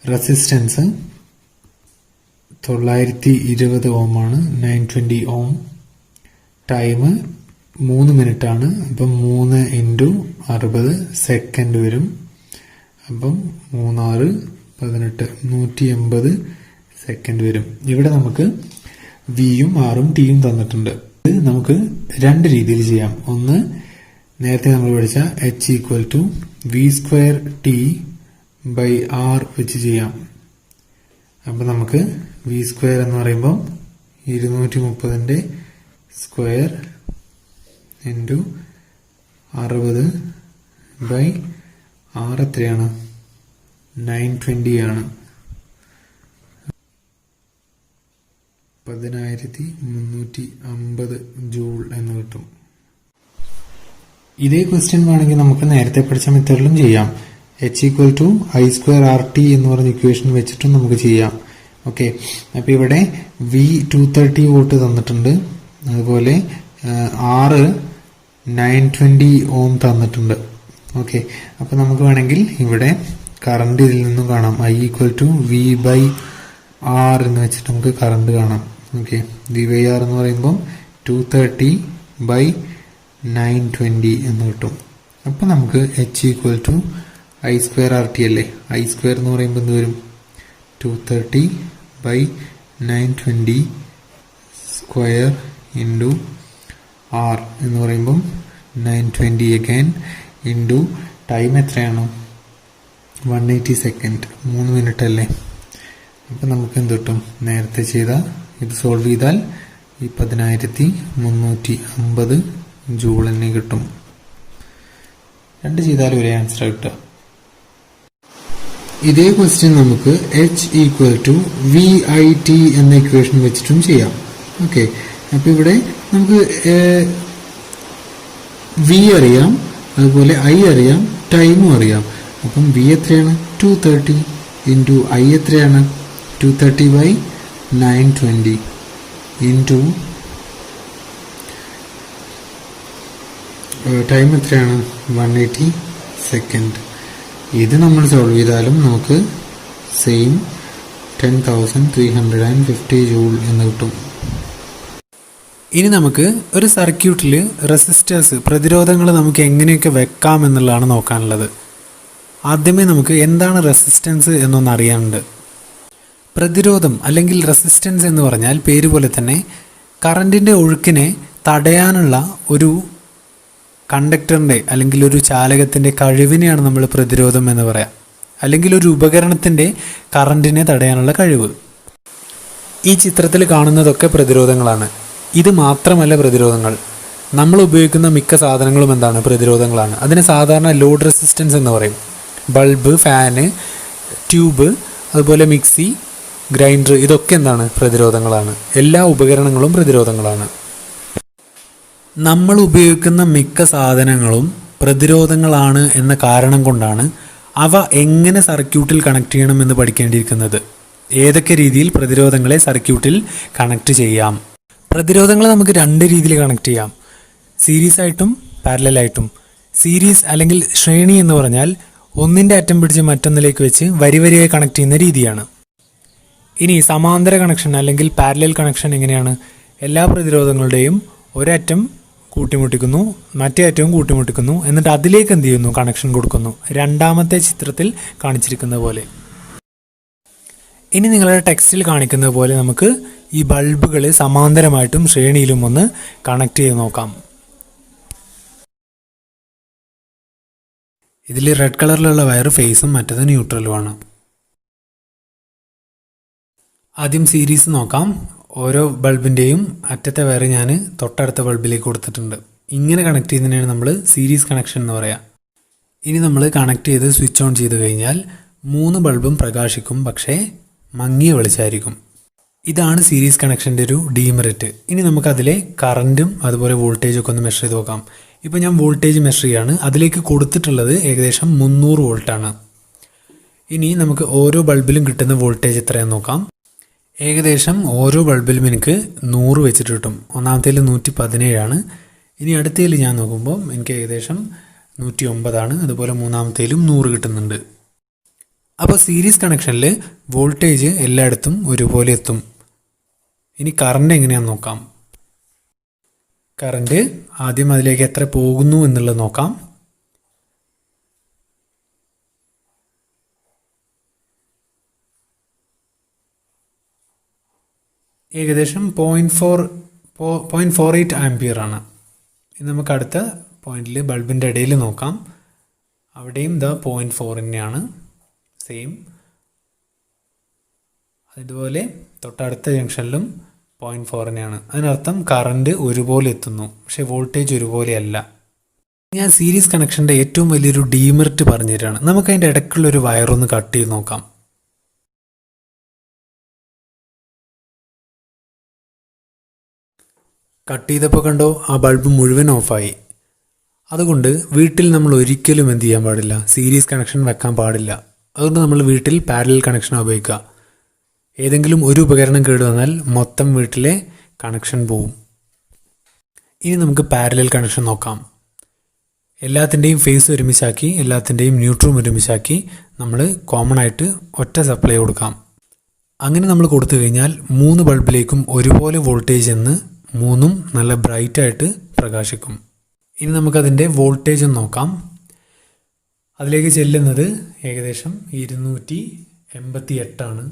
റെസിസ്റ്റൻസ് 920 ഓം ആണ്, 920 ഓം. ടൈം 3 മിനിറ്റ് ആണ്. അപ്പം 3 ഇൻറ്റു 60 സെക്കൻഡ് വരും. അപ്പം 3 6 18 180 സെക്കൻഡ് വരും. ഇവിടെ നമുക്ക് വിയും ആറും ടിയും തന്നിട്ടുണ്ട്. ഇത് നമുക്ക് രണ്ട് രീതിയിൽ ചെയ്യാം. ഒന്ന്, നേരത്തെ നമ്മൾ പഠിച്ച H equal to V square T by R വെച്ച് ചെയ്യാം. അപ്പൊ നമുക്ക് വി സ്ക്വയർ എന്ന് പറയുമ്പോൾ 230ന്റെ സ്ക്വയർ ഇൻറ്റു 60 ബൈ ആർ എത്രയാണ്? 920 ആണ്. 10350 ജൂൾ എന്ന് കിട്ടും. ഇതേ ക്വസ്റ്റ്യൻ വേണമെങ്കിൽ നമുക്ക് നേരത്തെ പഠിച്ച മെത്തേഡിലും ചെയ്യാം. H equal to I square R T എന്ന് പറഞ്ഞ ഇക്വേഷൻ വെച്ചിട്ടും നമുക്ക് ചെയ്യാം. ഓക്കെ, അപ്പോൾ ഇവിടെ വി 230 വോൾട്ട് തന്നിട്ടുണ്ട്, അതുപോലെ ആറ് 920 ഓം തന്നിട്ടുണ്ട്. ഓക്കെ, അപ്പോൾ നമുക്ക് വേണമെങ്കിൽ ഇവിടെ കറണ്ട് ഇതിൽ നിന്നും കാണാം. I equal to V by R എന്ന് വെച്ചിട്ട് നമുക്ക് കറണ്ട് കാണാം. ഓക്കെ, വി ബൈ ആർ എന്ന് പറയുമ്പം 230 ബൈ 920 എന്ന് കിട്ടും. അപ്പം നമുക്ക് H equal to I square R T അല്ലേ. ഐ സ്ക്വയർ എന്ന് പറയുമ്പോൾ എന്ത് വരും? 230 ബൈ 920 സ്ക്വയർ ഇൻറ്റു ആർ എന്ന് പറയുമ്പം 920 അഗൈൻ ഇൻറ്റു ടൈം എത്രയാണ്? 180 സെക്കൻഡ്, 3 മിനിറ്റ് അല്ലേ. അപ്പം നമുക്ക് എന്ത് കിട്ടും? നേരത്തെ ചെയ്ത ഇത് സോൾവ് ചെയ്താൽ ഈ 10,350 ജൂൾ തന്നെ കിട്ടും. രണ്ട് ചെയ്താലും ഒരേ ആൻസർ കിട്ടുക. ഇതേ ക്വസ്റ്റ്യൻ നമുക്ക് H equal to V I T എന്ന ഇക്വേഷൻ വെച്ചിട്ടും ചെയ്യാം. ഓക്കെ, അപ്പോൾ ഇവിടെ നമുക്ക് വി അറിയാം, അതുപോലെ ഐ അറിയാം, ടൈമും അറിയാം. അപ്പം വി എത്രയാണ്? 230 ഇൻറ്റു ഐ എത്രയാണ്? 230 ബൈ 920 ഇൻറ്റു ടൈം എത്രയാണ്? 180 സെക്കൻഡ്. ഇത് നമ്മൾ സോൾവ് ചെയ്താലും നമുക്ക് സെയിം 10,350 ജൂൾ എന്ന് കിട്ടും. ഇനി നമുക്ക് ഒരു സർക്യൂട്ടിൽ റെസിസ്റ്റേഴ്സ്, പ്രതിരോധങ്ങൾ നമുക്ക് എങ്ങനെയൊക്കെ വെക്കാം എന്നുള്ളതാണ് നോക്കാനുള്ളത്. ആദ്യമേ നമുക്ക് എന്താണ് റെസിസ്റ്റൻസ് എന്നൊന്ന് അറിയാനുണ്ട്. പ്രതിരോധം അല്ലെങ്കിൽ റെസിസ്റ്റൻസ് എന്ന് പറഞ്ഞാൽ പേര് പോലെ തന്നെ കറണ്ടിൻ്റെ ഒഴുക്കിനെ തടയാനുള്ള ഒരു കണ്ടക്ടറിൻ്റെ അല്ലെങ്കിൽ ഒരു ചാലകത്തിൻ്റെ കഴിവിനെയാണ് നമ്മൾ പ്രതിരോധം എന്ന് പറയാം, അല്ലെങ്കിൽ ഒരു ഉപകരണത്തിൻ്റെ കറണ്ടിനെ തടയാനുള്ള കഴിവ്. ഈ ചിത്രത്തിൽ കാണുന്നതൊക്കെ പ്രതിരോധങ്ങളാണ്. ഇത് മാത്രമല്ല പ്രതിരോധങ്ങൾ, നമ്മൾ ഉപയോഗിക്കുന്ന മിക്ക സാധനങ്ങളും എന്താണ്? പ്രതിരോധങ്ങളാണ്. അതിനെ സാധാരണ ലോഡ് റെസിസ്റ്റൻസ് എന്ന് പറയും. ബൾബ്, ഫാന്, ട്യൂബ്, അതുപോലെ മിക്സി, ഗ്രൈൻഡർ, ഇതൊക്കെ എന്താണ്? പ്രതിരോധങ്ങളാണ്. എല്ലാ ഉപകരണങ്ങളും പ്രതിരോധങ്ങളാണ്. നമ്മൾ ഉപയോഗിക്കുന്ന മിക്ക സാധനങ്ങളും പ്രതിരോധങ്ങളാണ് എന്ന കാരണം കൊണ്ടാണ് അവ എങ്ങനെ സർക്യൂട്ടിൽ കണക്ട് ചെയ്യണമെന്ന് പഠിക്കേണ്ടിയിരിക്കുന്നത്. ഏതൊക്കെ രീതിയിൽ പ്രതിരോധങ്ങളെ സർക്യൂട്ടിൽ കണക്ട് ചെയ്യാം? പ്രതിരോധങ്ങളെ നമുക്ക് രണ്ട് രീതിയിൽ കണക്ട് ചെയ്യാം, സീരീസ് ആയിട്ടും പാരലലായിട്ടും. സീരീസ് അല്ലെങ്കിൽ ശ്രേണി എന്ന് പറഞ്ഞാൽ ഒന്നിൻ്റെ അറ്റം പിടിച്ച് മറ്റൊന്നിലേക്ക് വെച്ച് വരിവരിയായി കണക്ട് ചെയ്യുന്ന രീതിയാണ്. ഇനി സമാന്തര കണക്ഷൻ അല്ലെങ്കിൽ പാരലൽ കണക്ഷൻ എങ്ങനെയാണ്? എല്ലാ പ്രതിരോധങ്ങളുടെയും ഒരറ്റം കൂട്ടിമുട്ടിക്കുന്നു, മറ്റേ അറ്റവും കൂട്ടിമുട്ടിക്കുന്നു, എന്നിട്ട് അതിലേക്ക് എന്ത് ചെയ്യുന്നു? കണക്ഷൻ കൊടുക്കുന്നു. രണ്ടാമത്തെ ചിത്രത്തിൽ കാണിച്ചിരിക്കുന്ന പോലെ. ഇനി നിങ്ങളുടെ ടെക്സ്റ്റിൽ കാണിക്കുന്നത് പോലെ നമുക്ക് ഈ ബൾബുകൾ സമാന്തരമായിട്ടും ശ്രേണിയിലും ഒന്ന് കണക്ട് ചെയ്ത് നോക്കാം. ഇതിൽ റെഡ് കളറിലുള്ള വയർ ഫേസും മറ്റത് ന്യൂട്രലുമാണ്. ആദ്യം സീരീസ് നോക്കാം. ഓരോ ബൾബിൻ്റെയും അറ്റത്തെ വയർ ഞാൻ തൊട്ടടുത്ത ബൾബിലേക്ക് കൊടുത്തിട്ടുണ്ട്. ഇങ്ങനെ കണക്ട് ചെയ്യുന്നതിനാണ് നമ്മൾ സീരീസ് കണക്ഷൻ എന്ന് പറയാം. ഇനി നമ്മൾ കണക്ട് ചെയ്ത് സ്വിച്ച് ഓൺ ചെയ്ത് കഴിഞ്ഞാൽ 3 ബൾബും പ്രകാശിക്കും, പക്ഷേ മങ്ങിയ വെളിച്ചായിരിക്കും. ഇതാണ് സീരീസ് കണക്ഷൻ്റെ ഒരു ഡീമെറിറ്റ്. ഇനി നമുക്കതിലെ കറൻറ്റും അതുപോലെ വോൾട്ടേജൊക്കെ ഒന്ന് മെഷർ ചെയ്ത് നോക്കാം. ഇപ്പോൾ ഞാൻ വോൾട്ടേജ് മെഷർ ചെയ്യാണ്. അതിലേക്ക് കൊടുത്തിട്ടുള്ളത് ഏകദേശം 300 വോൾട്ടാണ്. ഇനി നമുക്ക് ഓരോ ബൾബിലും കിട്ടുന്ന വോൾട്ടേജ് എത്രയാണെന്ന് നോക്കാം. ഏകദേശം ഓരോ ബൾബിലും എനിക്ക് 100 വെച്ചിട്ട് കിട്ടും. ഒന്നാമത്തേൽ 117 ഇനി അടുത്തതിൽ ഞാൻ നോക്കുമ്പോൾ എനിക്ക് ഏകദേശം 109 അതുപോലെ മൂന്നാമത്തേലും 100 കിട്ടുന്നുണ്ട്. അപ്പോൾ സീരീസ് കണക്ഷനിൽ വോൾട്ടേജ് എല്ലായിടത്തും ഒരുപോലെ എത്തും. ഇനി കറണ്ട് എങ്ങനെയാണെന്ന് നോക്കാം. കറണ്ട് ആദ്യം അതിലേക്ക് എത്ര പോകുന്നു എന്നുള്ളത് നോക്കാം. ഏകദേശം 0.48 ആംപിയർ ആണ്. ഇനി നമുക്ക് അടുത്ത പോയിന്റിൽ ബൾബിൻ്റെ ഇടയിൽ നോക്കാം. അവിടെയും ഇതാ 0.4 തന്നെയാണ്, സെയിം. അതുപോലെ തൊട്ടടുത്ത ജംഗ്ഷനിലും 0.4 തന്നെയാണ്. അതിനർത്ഥം കറണ്ട് ഒരുപോലെ എത്തുന്നു, പക്ഷേ വോൾട്ടേജ് ഒരുപോലെയല്ല. ഞാൻ സീരീസ് കണക്ഷൻ്റെ ഏറ്റവും വലിയൊരു ഡീമെറിറ്റ് പറഞ്ഞു തരാണ്. നമുക്ക് അതിൻ്റെ ഇടയ്ക്കുള്ളൊരു വയറൊന്ന് കട്ട് ചെയ്ത് നോക്കാം. കട്ട് ചെയ്തപ്പോൾ കണ്ടോ, ആ ബൾബ് മുഴുവൻ ഓഫായി. അതുകൊണ്ട് വീട്ടിൽ നമ്മൾ ഒരിക്കലും എന്ത് ചെയ്യാൻ പാടില്ല, സീരീസ് കണക്ഷൻ വെക്കാൻ പാടില്ല. അതുകൊണ്ട് നമ്മൾ വീട്ടിൽ പാരലൽ കണക്ഷൻ ഉപയോഗിക്കുക. ഏതെങ്കിലും ഒരു ഉപകരണം കേടുവന്നാൽ മൊത്തം വീട്ടിലെ കണക്ഷൻ പോവും. ഇനി നമുക്ക് പാരലൽ കണക്ഷൻ നോക്കാം. എല്ലാത്തിൻ്റെയും ഫേസ് ഒരുമിച്ചാക്കി എല്ലാത്തിൻ്റെയും ന്യൂട്രും ഒരുമിച്ചാക്കി നമ്മൾ കോമൺ ആയിട്ട് ഒറ്റ സപ്ലൈ കൊടുക്കാം. അങ്ങനെ നമ്മൾ കൊടുത്തു കഴിഞ്ഞാൽ 3 ബൾബിലേക്കും ഒരുപോലെ വോൾട്ടേജ് എന്ന് മൂന്നും നല്ല ബ്രൈറ്റായിട്ട് പ്രകാശിക്കും. ഇനി നമുക്കതിൻ്റെ വോൾട്ടേജ് നോക്കാം. അതിലേക്ക് ചെല്ലുന്നത് ഏകദേശം 288 ആണ്.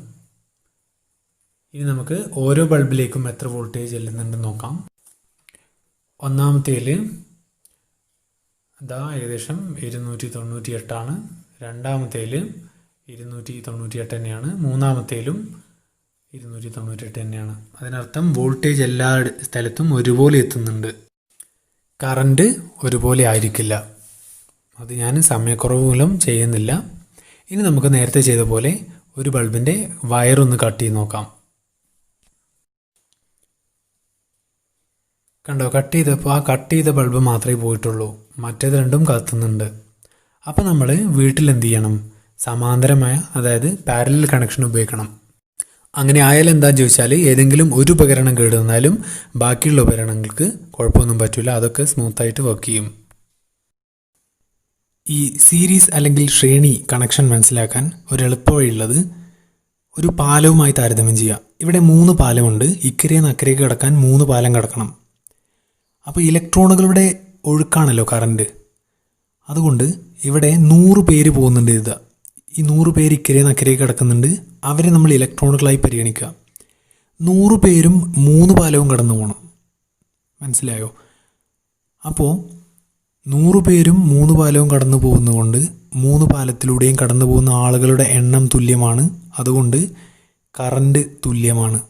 ഇനി നമുക്ക് ഓരോ ബൾബിലേക്കും എത്ര വോൾട്ടേജ് ചെല്ലുന്നുണ്ടെന്ന് നോക്കാം. ഒന്നാമത്തേൽ അതാ ഏകദേശം 298 ആണ്. രണ്ടാമത്തേൽ 298 തന്നെയാണ്. മൂന്നാമത്തേലും 298 തന്നെയാണ്. അതിനർത്ഥം വോൾട്ടേജ് എല്ലാ സ്ഥലത്തും ഒരുപോലെ എത്തുന്നുണ്ട്. കറണ്ട് ഒരുപോലെ ആയിരിക്കില്ല. അത് ഞാൻ സമയക്കുറവ് മൂലം ചെയ്യുന്നില്ല. ഇനി നമുക്ക് നേരത്തെ ചെയ്ത പോലെ ഒരു ബൾബിൻ്റെ വയറൊന്ന് കട്ട് ചെയ്ത് നോക്കാം. കണ്ടോ, കട്ട് ചെയ്തപ്പോൾ ആ കട്ട് ചെയ്ത ബൾബ് മാത്രമേ പോയിട്ടുള്ളൂ, മറ്റേത് രണ്ടും കത്തുന്നുണ്ട്. അപ്പോൾ നമ്മൾ വീട്ടിൽ എന്ത് ചെയ്യണം, സമാന്തരമായ അതായത് പാരലൽ കണക്ഷൻ ഉപയോഗിക്കണം. അങ്ങനെ ആയാലും എന്താണെന്ന് ചോദിച്ചാൽ ഏതെങ്കിലും ഒരു ഉപകരണം കേടുവന്നാലും ബാക്കിയുള്ള ഉപകരണങ്ങൾക്ക് കുഴപ്പമൊന്നും പറ്റില്ല, അതൊക്കെ സ്മൂത്തായിട്ട് വർക്ക് ചെയ്യും. ഈ സീരീസ് അല്ലെങ്കിൽ ശ്രേണി കണക്ഷൻ മനസ്സിലാക്കാൻ ഒരു എളുപ്പ വഴിയുള്ളത് ഒരു പാലവുമായി താരതമ്യം ചെയ്യുക. ഇവിടെ 3 പാലമുണ്ട്. ഇക്കരയിൽ നിന്ന് അക്കരയ്ക്ക് കിടക്കാൻ 3 പാലം കിടക്കണം. അപ്പോൾ ഇലക്ട്രോണുകളുടെ ഒഴുക്കാണല്ലോ കറണ്ട്. അതുകൊണ്ട് ഇവിടെ 100 പേര് പോകുന്നുണ്ട്. ഈ 100 പേര് ഇക്കരയിൽ നിന്ന് അക്കരയ്ക്ക് കിടക്കുന്നുണ്ട്. അവരെ നമ്മൾ ഇലക്ട്രോണുകളായി പരിഗണിക്കുക. 100 പേരും 3 പാലവും കടന്നു പോകണം. മനസ്സിലായോ? അപ്പോൾ 100 പേരും 3 പാലവും കടന്നു പോകുന്നതുകൊണ്ട് 3 പാലത്തിലൂടെയും കടന്നു പോകുന്ന ആളുകളുടെ എണ്ണം തുല്യമാണ്. അതുകൊണ്ട് കറണ്ട് തുല്യമാണ്.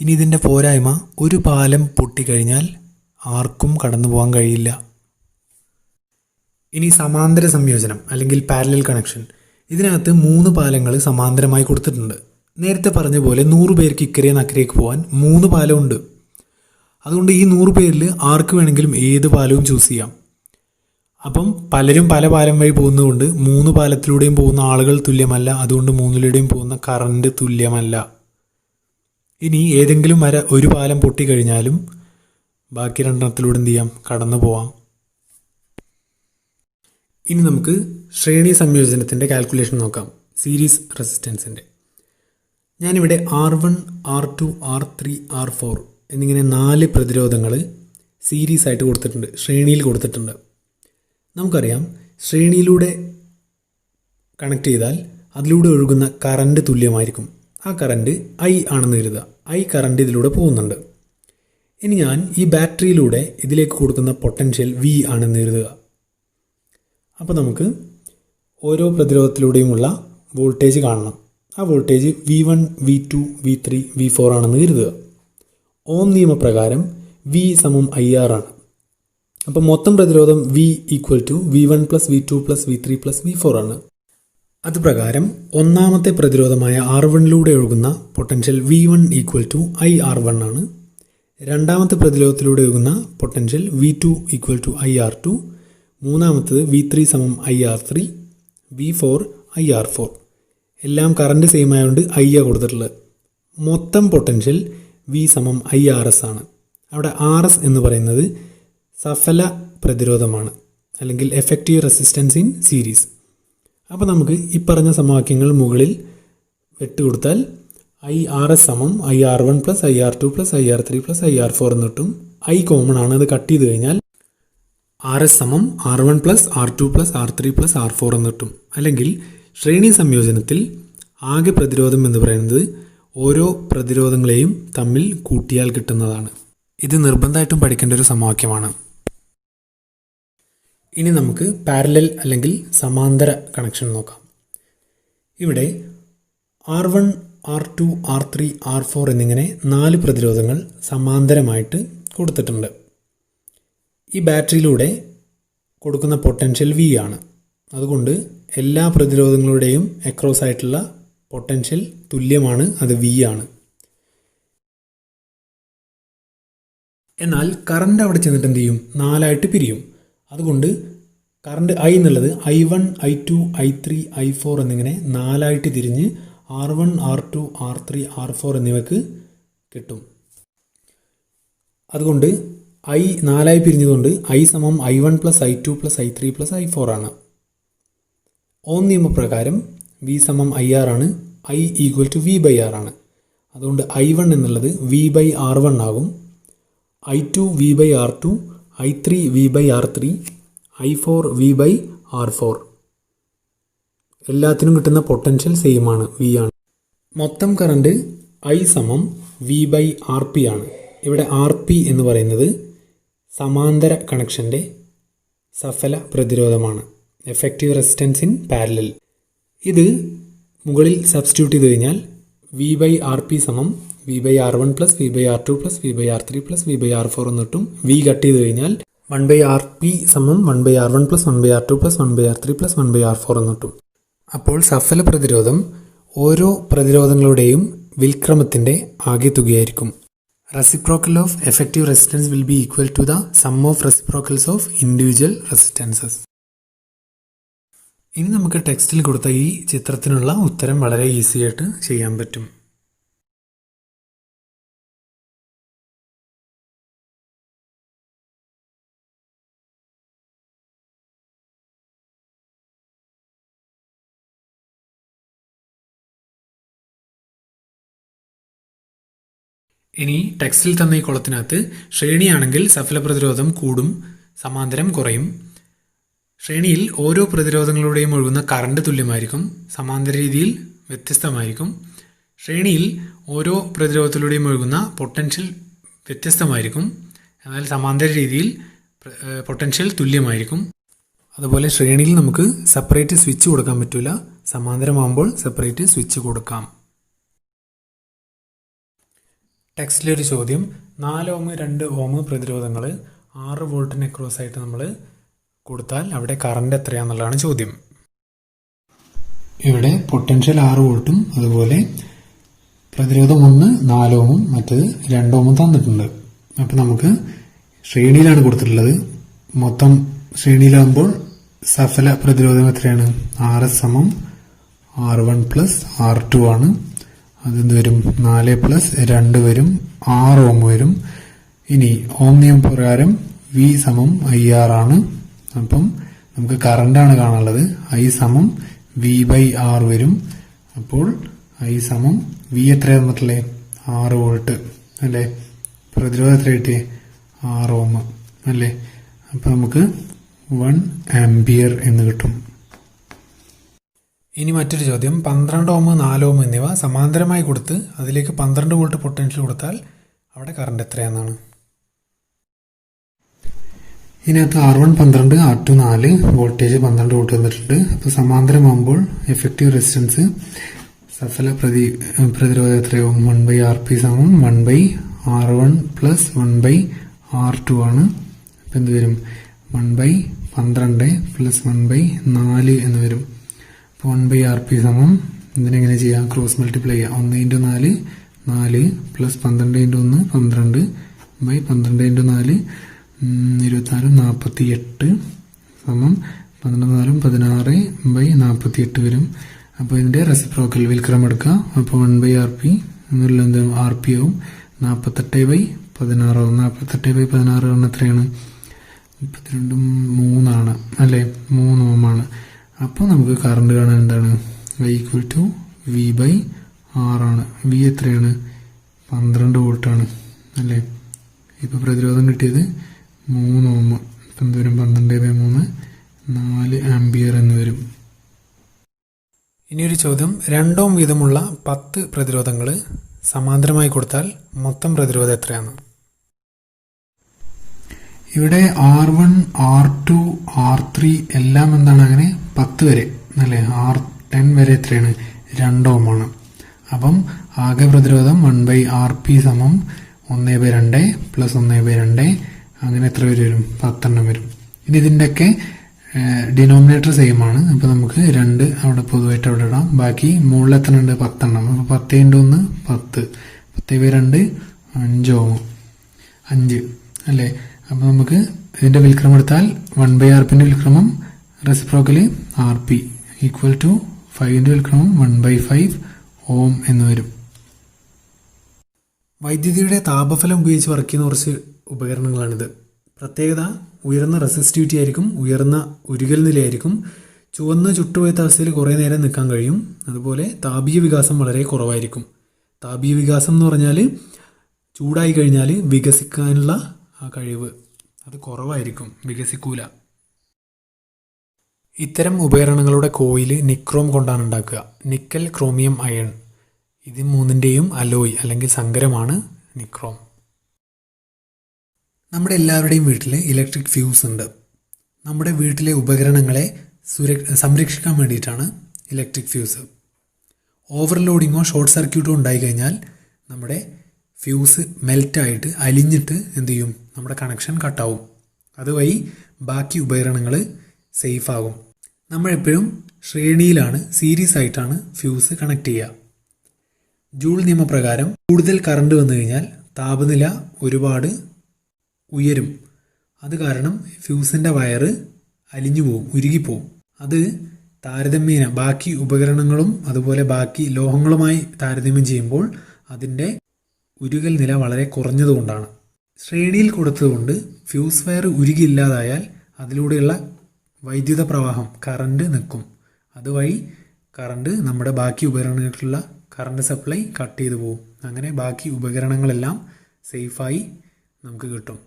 ഇനി ഇതിൻ്റെ പോരായ്മ, ഒരു പാലം പൊട്ടിക്കഴിഞ്ഞാൽ ആർക്കും കടന്നു പോകാൻ കഴിയില്ല. ഇനി സമാന്തര സംയോജനം അല്ലെങ്കിൽ പാരലൽ കണക്ഷൻ. ഇതിനകത്ത് 3 പാലങ്ങൾ സമാന്തരമായി കൊടുത്തിട്ടുണ്ട്. നേരത്തെ പറഞ്ഞ പോലെ 100 പേർക്ക് ഇക്കരയിൽ നിന്ന് അക്കരയ്ക്ക് പോകാൻ 3 പാലമുണ്ട്. അതുകൊണ്ട് ഈ 100 പേരിൽ ആർക്ക് വേണമെങ്കിലും ഏത് പാലവും ചൂസ് ചെയ്യാം. അപ്പം പലരും പല പാലം വഴി പോകുന്നതുകൊണ്ട് 3 പാലത്തിലൂടെയും പോകുന്ന ആളുകൾ തുല്യമല്ല. അതുകൊണ്ട് 3ലൂടെയും പോകുന്ന കറണ്ട് തുല്യമല്ല. ഇനി ഏതെങ്കിലും ഒരു പാലം പൊട്ടിക്കഴിഞ്ഞാലും ബാക്കി 2 എന്ത് ചെയ്യാം, കടന്നു പോവാം. ഇനി നമുക്ക് ശ്രേണി സംയോജനത്തിൻ്റെ കാൽക്കുലേഷൻ നോക്കാം. സീരീസ് റെസിസ്റ്റൻസിൻ്റെ ഞാനിവിടെ R1, R2, R3, R4 എന്നിങ്ങനെ 4 പ്രതിരോധങ്ങൾ സീരീസ് ആയിട്ട് കൊടുത്തിട്ടുണ്ട്, ശ്രേണിയിൽ കൊടുത്തിട്ടുണ്ട്. നമുക്കറിയാം ശ്രേണിയിലൂടെ കണക്ട് ചെയ്താൽ അതിലൂടെ ഒഴുകുന്ന കറണ്ട് തുല്യമായിരിക്കും. ആ കറണ്ട് I ആണെന്ന് കരുതുക. I കറണ്ട് ഇതിലൂടെ പോകുന്നുണ്ട്. ഇനി ഞാൻ ഈ ബാറ്ററിയിലൂടെ ഇതിലേക്ക് കൊടുക്കുന്ന പൊട്ടൻഷ്യൽ V ആണെന്ന് കരുതുക. അപ്പോൾ നമുക്ക് ഓരോ പ്രതിരോധത്തിലൂടെയുമുള്ള വോൾട്ടേജ് കാണണം. ആ voltage V1, V2, V3, V4 ആണെന്ന് കരുതുക. ഓം നിയമപ്രകാരം V = IR ആണ്. അപ്പോൾ മൊത്തം പ്രതിരോധം V = V1 + V2 + V3 + V4 ആണ്. അതുപ്രകാരം ഒന്നാമത്തെ പ്രതിരോധമായ R1ലൂടെ ഒഴുകുന്ന പൊട്ടൻഷ്യൽ V1 = IR1 ആണ്. രണ്ടാമത്തെ പ്രതിരോധത്തിലൂടെ ഒഴുകുന്ന പൊട്ടൻഷ്യൽ V2 = IR2. മൂന്നാമത്തത് V3 = IR3, V4 IR4. എല്ലാം കറണ്ട് സെയിം ആയതുകൊണ്ട് I കൊടുത്തിട്ടുള്ളത്. മൊത്തം പൊട്ടൻഷ്യൽ V = IRS ആണ്. അവിടെ RS എന്ന് പറയുന്നത് സഫല പ്രതിരോധമാണ്, അല്ലെങ്കിൽ എഫക്റ്റീവ് റെസിസ്റ്റൻസ് ഇൻ സീരീസ്. അപ്പോൾ നമുക്ക് ഈ പറഞ്ഞ സമവാക്യങ്ങൾ മുകളിൽ വെട്ടുകൊടുത്താൽ IRS = IR1 + IR2 + IR3 + IR4 എന്ന് കിട്ടും. I കോമൺ ആണ്, അത് കട്ട് ചെയ്ത് കഴിഞ്ഞാൽ RS = R1 + R2 + R3 + R4 എന്ന് കിട്ടും. അല്ലെങ്കിൽ ശ്രേണി സംയോജനത്തിൽ ആകെ പ്രതിരോധം എന്ന് പറയുന്നത് ഓരോ പ്രതിരോധങ്ങളെയും തമ്മിൽ കൂട്ടിയാൽ കിട്ടുന്നതാണ്. ഇത് നിർബന്ധമായിട്ടും പഠിക്കേണ്ട ഒരു സമവാക്യമാണ്. ഇനി നമുക്ക് പാരലൽ അല്ലെങ്കിൽ സമാന്തര കണക്ഷൻ നോക്കാം. ഇവിടെ R1, R2, R3, R4 എന്നിങ്ങനെ 4 പ്രതിരോധങ്ങൾ സമാന്തരമായിട്ട് കൊടുത്തിട്ടുണ്ട്. ഈ ബാറ്ററിയിലൂടെ കൊടുക്കുന്ന പൊട്ടൻഷ്യൽ V ആണ്. അതുകൊണ്ട് എല്ലാ പ്രതിരോധങ്ങളുടെയും അക്രോസ് ആയിട്ടുള്ള പൊട്ടൻഷ്യൽ തുല്യമാണ്, അത് V ആണ്. എന്നാൽ കറണ്ട് അവിടെ ചെന്നിട്ട് എന്ത് ചെയ്യും, 4 ആയിട്ട് പിരിയും. അതുകൊണ്ട് കറണ്ട് ഐ എന്നുള്ളത് I1, I2, I3, I4 എന്നിങ്ങനെ 4ആയിട്ട് തിരിഞ്ഞ് R1, R2, R3, R4 എന്നിവയ്ക്ക് കിട്ടും. അതുകൊണ്ട് I 4ആയി പിരിഞ്ഞതുകൊണ്ട് I സമം I1 plus I2 plus I3 plus I4 ആണ്. ഓം നിയമപ്രകാരം V സമം IR ആണ്. I equal to V by R ആണ്. അതുകൊണ്ട് I1 എന്നുള്ളത് V ബൈ R1 ആകും. I2 V by R2, I3 V by R3, I4 V by R4. എല്ലാത്തിനും കിട്ടുന്ന പൊട്ടൻഷ്യൽ സെയിം ആണ്, V ആണ്. മൊത്തം കറണ്ട് I സമം V ബൈ RP ആണ്. ഇവിടെ RP എന്ന് പറയുന്നത് സമാന്തര കണക്ഷൻ്റെ സഫല പ്രതിരോധമാണ്, എഫക്റ്റീവ് റെസിസ്റ്റൻസ് ഇൻ പാരലൽ. ഇത് മുകളിൽ സബ്സ്റ്റിറ്റ്യൂട്ട് ചെയ്ത് കഴിഞ്ഞാൽ V ബൈ RP സമം V by R1 plus V by R2 plus V by R3 plus V by R4 എന്ന് കിട്ടും. V കട്ട് ചെയ്ത് കഴിഞ്ഞാൽ 1 ബൈ RP സമം 1 by R1 plus 1 by R2 plus 1 by R3 plus 1 by R4 എന്ന് കിട്ടും. അപ്പോൾ സഫല പ്രതിരോധം ഓരോ പ്രതിരോധങ്ങളുടെയും വിൽക്രമത്തിൻ്റെ ആകെത്തുകയായിരിക്കും. Reciprocal of effective resistance will be equal to the sum of reciprocals of individual resistances. ഇനി നമുക്ക് ടെക്സ്റ്റിൽ കൊടുത്ത ഈ ചിത്രത്തിനുള്ള ഉത്തരം വളരെ ഈസി ആയിട്ട് ചെയ്യാൻ പറ്റും. ഇനി ടെക്സ്റ്റിൽ തന്ന ഈ കുളത്തിനകത്ത് ശ്രേണിയാണെങ്കിൽ സഫല പ്രതിരോധം കൂടും, സമാന്തരം കുറയും. ശ്രേണിയിൽ ഓരോ പ്രതിരോധങ്ങളുടെയും ഒഴുകുന്ന കറണ്ട് തുല്യമായിരിക്കും, സമാന്തര രീതിയിൽ വ്യത്യസ്തമായിരിക്കും. ശ്രേണിയിൽ ഓരോ പ്രതിരോധത്തിലൂടെയും ഒഴുകുന്ന പൊട്ടൻഷ്യൽ വ്യത്യസ്തമായിരിക്കും, എന്നാൽ സമാന്തര രീതിയിൽ പൊട്ടൻഷ്യൽ തുല്യമായിരിക്കും. അതുപോലെ ശ്രേണിയിൽ നമുക്ക് സെപ്പറേറ്റ് സ്വിച്ച് കൊടുക്കാൻ പറ്റില്ല, സമാന്തരമാകുമ്പോൾ സെപ്പറേറ്റ് സ്വിച്ച് കൊടുക്കാം. ടെക്സ്റ്റിലൊരു ചോദ്യം, 4 ഓം 2 ഓം പ്രതിരോധങ്ങൾ 6 വോൾട്ടിന് അക്രോസ് ആയിട്ട് നമ്മൾ കൊടുത്താൽ അവിടെ കറണ്ട് എത്രയാണെന്നുള്ളതാണ് ചോദ്യം. ഇവിടെ പൊട്ടൻഷ്യൽ 6 വോൾട്ടും അതുപോലെ പ്രതിരോധം 1 4 ഓമും മറ്റത് 2 ഓമും തന്നിട്ടുണ്ട്. അപ്പം നമുക്ക് ശ്രേണിയിലാണ് കൊടുത്തിട്ടുള്ളത്. മൊത്തം ശ്രേണിയിലാകുമ്പോൾ സഫല പ്രതിരോധം എത്രയാണ്? RS സമം R1 പ്ലസ് R2 ആണ്. അതെന്ത് വരും? 4 പ്ലസ് 2 വരും, 6 ഓം വരും. ഇനി ഓം നിയമപ്രകാരം V സമം IR ആണ്. അപ്പം നമുക്ക് കറണ്ടാണ് കാണാനുള്ളത്. I സമം V ബൈ R വരും. അപ്പോൾ I സമം V എത്ര തന്നിട്ടില്ലേ? 6 വോൾട്ട് അല്ലേ? പ്രതിരോധം എത്ര കിട്ടിയേ? 6 ഓം അല്ലേ? അപ്പം നമുക്ക് 1 ആംപിയർ എന്ന് കിട്ടും. ഇനി മറ്റൊരു ചോദ്യം, 12 ഓം 4 ഓം എന്നിവ സമാന്തരമായി കൊടുത്ത് അതിലേക്ക് 12 വോൾട്ട് പൊട്ടൻഷ്യൽ കൊടുത്താൽ അവിടെ കറണ്ട് എത്രയാണെന്നാണ്. ഇതിനകത്ത് R1 12, R2 4, വോൾട്ടേജ് 12 വോൾട്ട് തന്നിട്ടുണ്ട്. അപ്പോൾ സമാന്തരമാകുമ്പോൾ എഫക്റ്റീവ് റെസിസ്റ്റൻസ് സഫല പ്രതിരോധം എത്രയാവും? 1 ബൈ RP സമം 1 by R1 plus 1 by R2 ആണ്. അപ്പം എന്ത് വരും? 1 ബൈ 12 പ്ലസ് 1 ബൈ 4 എന്ന് വരും. 1 ബൈ RP സമം ഇതിനെങ്ങനെ ചെയ്യാം? ക്രോസ് മൾട്ടിപ്ലൈ ചെയ്യാം. 1 × 4 4 പ്ലസ് 12 × 1 12 ബൈ 12 × 4 24 48 സമം 12 16 ബൈ 48 വരും. അപ്പോൾ ഇതിൻ്റെ റെസിപ്രോക്കൽ വിൽക്രമം എടുക്കുക. അപ്പോൾ 1 ബൈ RP എന്നുള്ള എന്ത് RP ആവും? 48 ബൈ 16 ആവും. 48 ബൈ 16 ആണ് എത്രയാണ്? 32 3 ആണ് അല്ലേ? 3 ഓം ആണ്. അപ്പോൾ നമുക്ക് കറണ്ട് കാണാൻ എന്താണ്? I equal to V by R ആണ്. V എത്രയാണ്? 12 വോൾട്ടാണ് അല്ലേ? ഇപ്പോൾ പ്രതിരോധം കിട്ടിയത് 3 ഓം. ഇപ്പം എന്ത് വരും? 12 ബൈ 3 4 ആംപിയർ എന്ന് വരും. ഇനിയൊരു ചോദ്യം, 2 ഓം വീതമുള്ള 10 പ്രതിരോധങ്ങൾ സമാന്തരമായി കൊടുത്താൽ മൊത്തം പ്രതിരോധം എത്രയാണ്? ഇവിടെ R1, R2, R3 എല്ലാം എന്താണ്? അങ്ങനെ 10 വരെ അല്ലേ? R10 വരെ എത്രയാണ്? 2 ഓം ആണ്. അപ്പം ആകെ പ്രതിരോധം 1 ബൈ RP സമം 1 ബൈ 2 പ്ലസ് 1 ബൈ 2 അങ്ങനെ എത്ര പേര് വരും? 10 വരും. ഇനി ഇതിൻ്റെയൊക്കെ ഡിനോമിനേറ്റർ സെയിം ആണ്. അപ്പോൾ നമുക്ക് 2 അവിടെ പൊതുവായിട്ട് അവിടെ ഇടാം. ബാക്കി മുകളിൽ എത്ര ഉണ്ട്? 10. അപ്പോൾ 10 × 1 10, 10 ബൈ 2 5 ഓം 5 അല്ലേ? അപ്പോൾ നമുക്ക് ഇതിൻ്റെ വിൽക്രമം എടുത്താൽ 1/RPൻ്റെ വിൽക്രമം റെസിപ്രോക്കലി RP ഈക്വൽ ടു 5ൻ്റെ വിൽക്രമം 1/5 ഓം എന്ന് വരും. വൈദ്യുതിയുടെ താപഫലം ഉപയോഗിച്ച് വർക്ക് ചെയ്യുന്ന കുറച്ച് ഉപകരണങ്ങളാണിത്. പ്രത്യേകത ഉയർന്ന റെസിസ്റ്റിവിറ്റി ആയിരിക്കും, ഉയർന്ന ഉരുകൽ നിലയായിരിക്കും, ചുവന്ന് ചുട്ടുപോയത്ത അവസ്ഥയിൽ കുറേ നേരം നിൽക്കാൻ കഴിയും. അതുപോലെ താപീയ വികാസം വളരെ കുറവായിരിക്കും. താപീയ വികാസം എന്ന് പറഞ്ഞാൽ ചൂടായി കഴിഞ്ഞാൽ വികസിക്കാനുള്ള ആ കഴിവ് അത് കുറവായിരിക്കും, വികസിക്കൂല. ഇത്തരം ഉപകരണങ്ങളുടെ കോയിൽ നിക്രോം കൊണ്ടാണ് ഉണ്ടാക്കുക. നിക്കൽ, ക്രോമിയം, അയൺ ഇത് മൂന്നിൻ്റെയും അലോയ് അല്ലെങ്കിൽ സങ്കരമാണ് നിക്രോം. നമ്മുടെ എല്ലാവരുടെയും വീട്ടിൽ ഇലക്ട്രിക് ഫ്യൂസ് ഉണ്ട്. നമ്മുടെ വീട്ടിലെ ഉപകരണങ്ങളെ സംരക്ഷിക്കാൻ വേണ്ടിയിട്ടാണ് ഇലക്ട്രിക് ഫ്യൂസ്. ഓവർലോഡിങ്ങോ ഷോർട്ട് സർക്യൂട്ടോ ഉണ്ടായിക്കഴിഞ്ഞാൽ നമ്മുടെ ഫ്യൂസ് മെൽറ്റായിട്ട് അലിഞ്ഞിട്ട് എന്ത് ചെയ്യും, നമ്മുടെ കണക്ഷൻ കട്ടാവും. അതുവഴി ബാക്കി ഉപകരണങ്ങൾ സേഫ് ആകും. നമ്മളെപ്പോഴും ശ്രേണിയിലാണ്, സീരീസ് ആയിട്ടാണ് ഫ്യൂസ് കണക്ട് ചെയ്യുക. ജൂൾ നിയമപ്രകാരം കൂടുതൽ കറണ്ട് വന്നു കഴിഞ്ഞാൽ താപനില ഒരുപാട് ഉയരും. അത് കാരണം ഫ്യൂസിൻ്റെ വയറ് അലിഞ്ഞു പോവും, ഉരുകിപ്പോവും. അത് താരതമ്യേന ബാക്കി ഉപകരണങ്ങളും അതുപോലെ ബാക്കി ലോഹങ്ങളുമായി താരതമ്യം ചെയ്യുമ്പോൾ അതിൻ്റെ ഉരുകൽ നില വളരെ കുറഞ്ഞതുകൊണ്ടാണ്. ശ്രേണിയിൽ കൊടുത്തതുകൊണ്ട് ഫ്യൂസ് വയർ ഉരുകിയില്ലാതായാൽ അതിലൂടെയുള്ള വൈദ്യുത പ്രവാഹം കറണ്ട് നിൽക്കും. അതുവഴി കറണ്ട് നമ്മുടെ ബാക്കി ഉപകരണങ്ങൾക്കുള്ള കറണ്ട് സപ്ലൈ കട്ട് ചെയ്തു പോകും. അങ്ങനെ ബാക്കി ഉപകരണങ്ങളെല്ലാം സേഫായി നമുക്ക് കിട്ടും.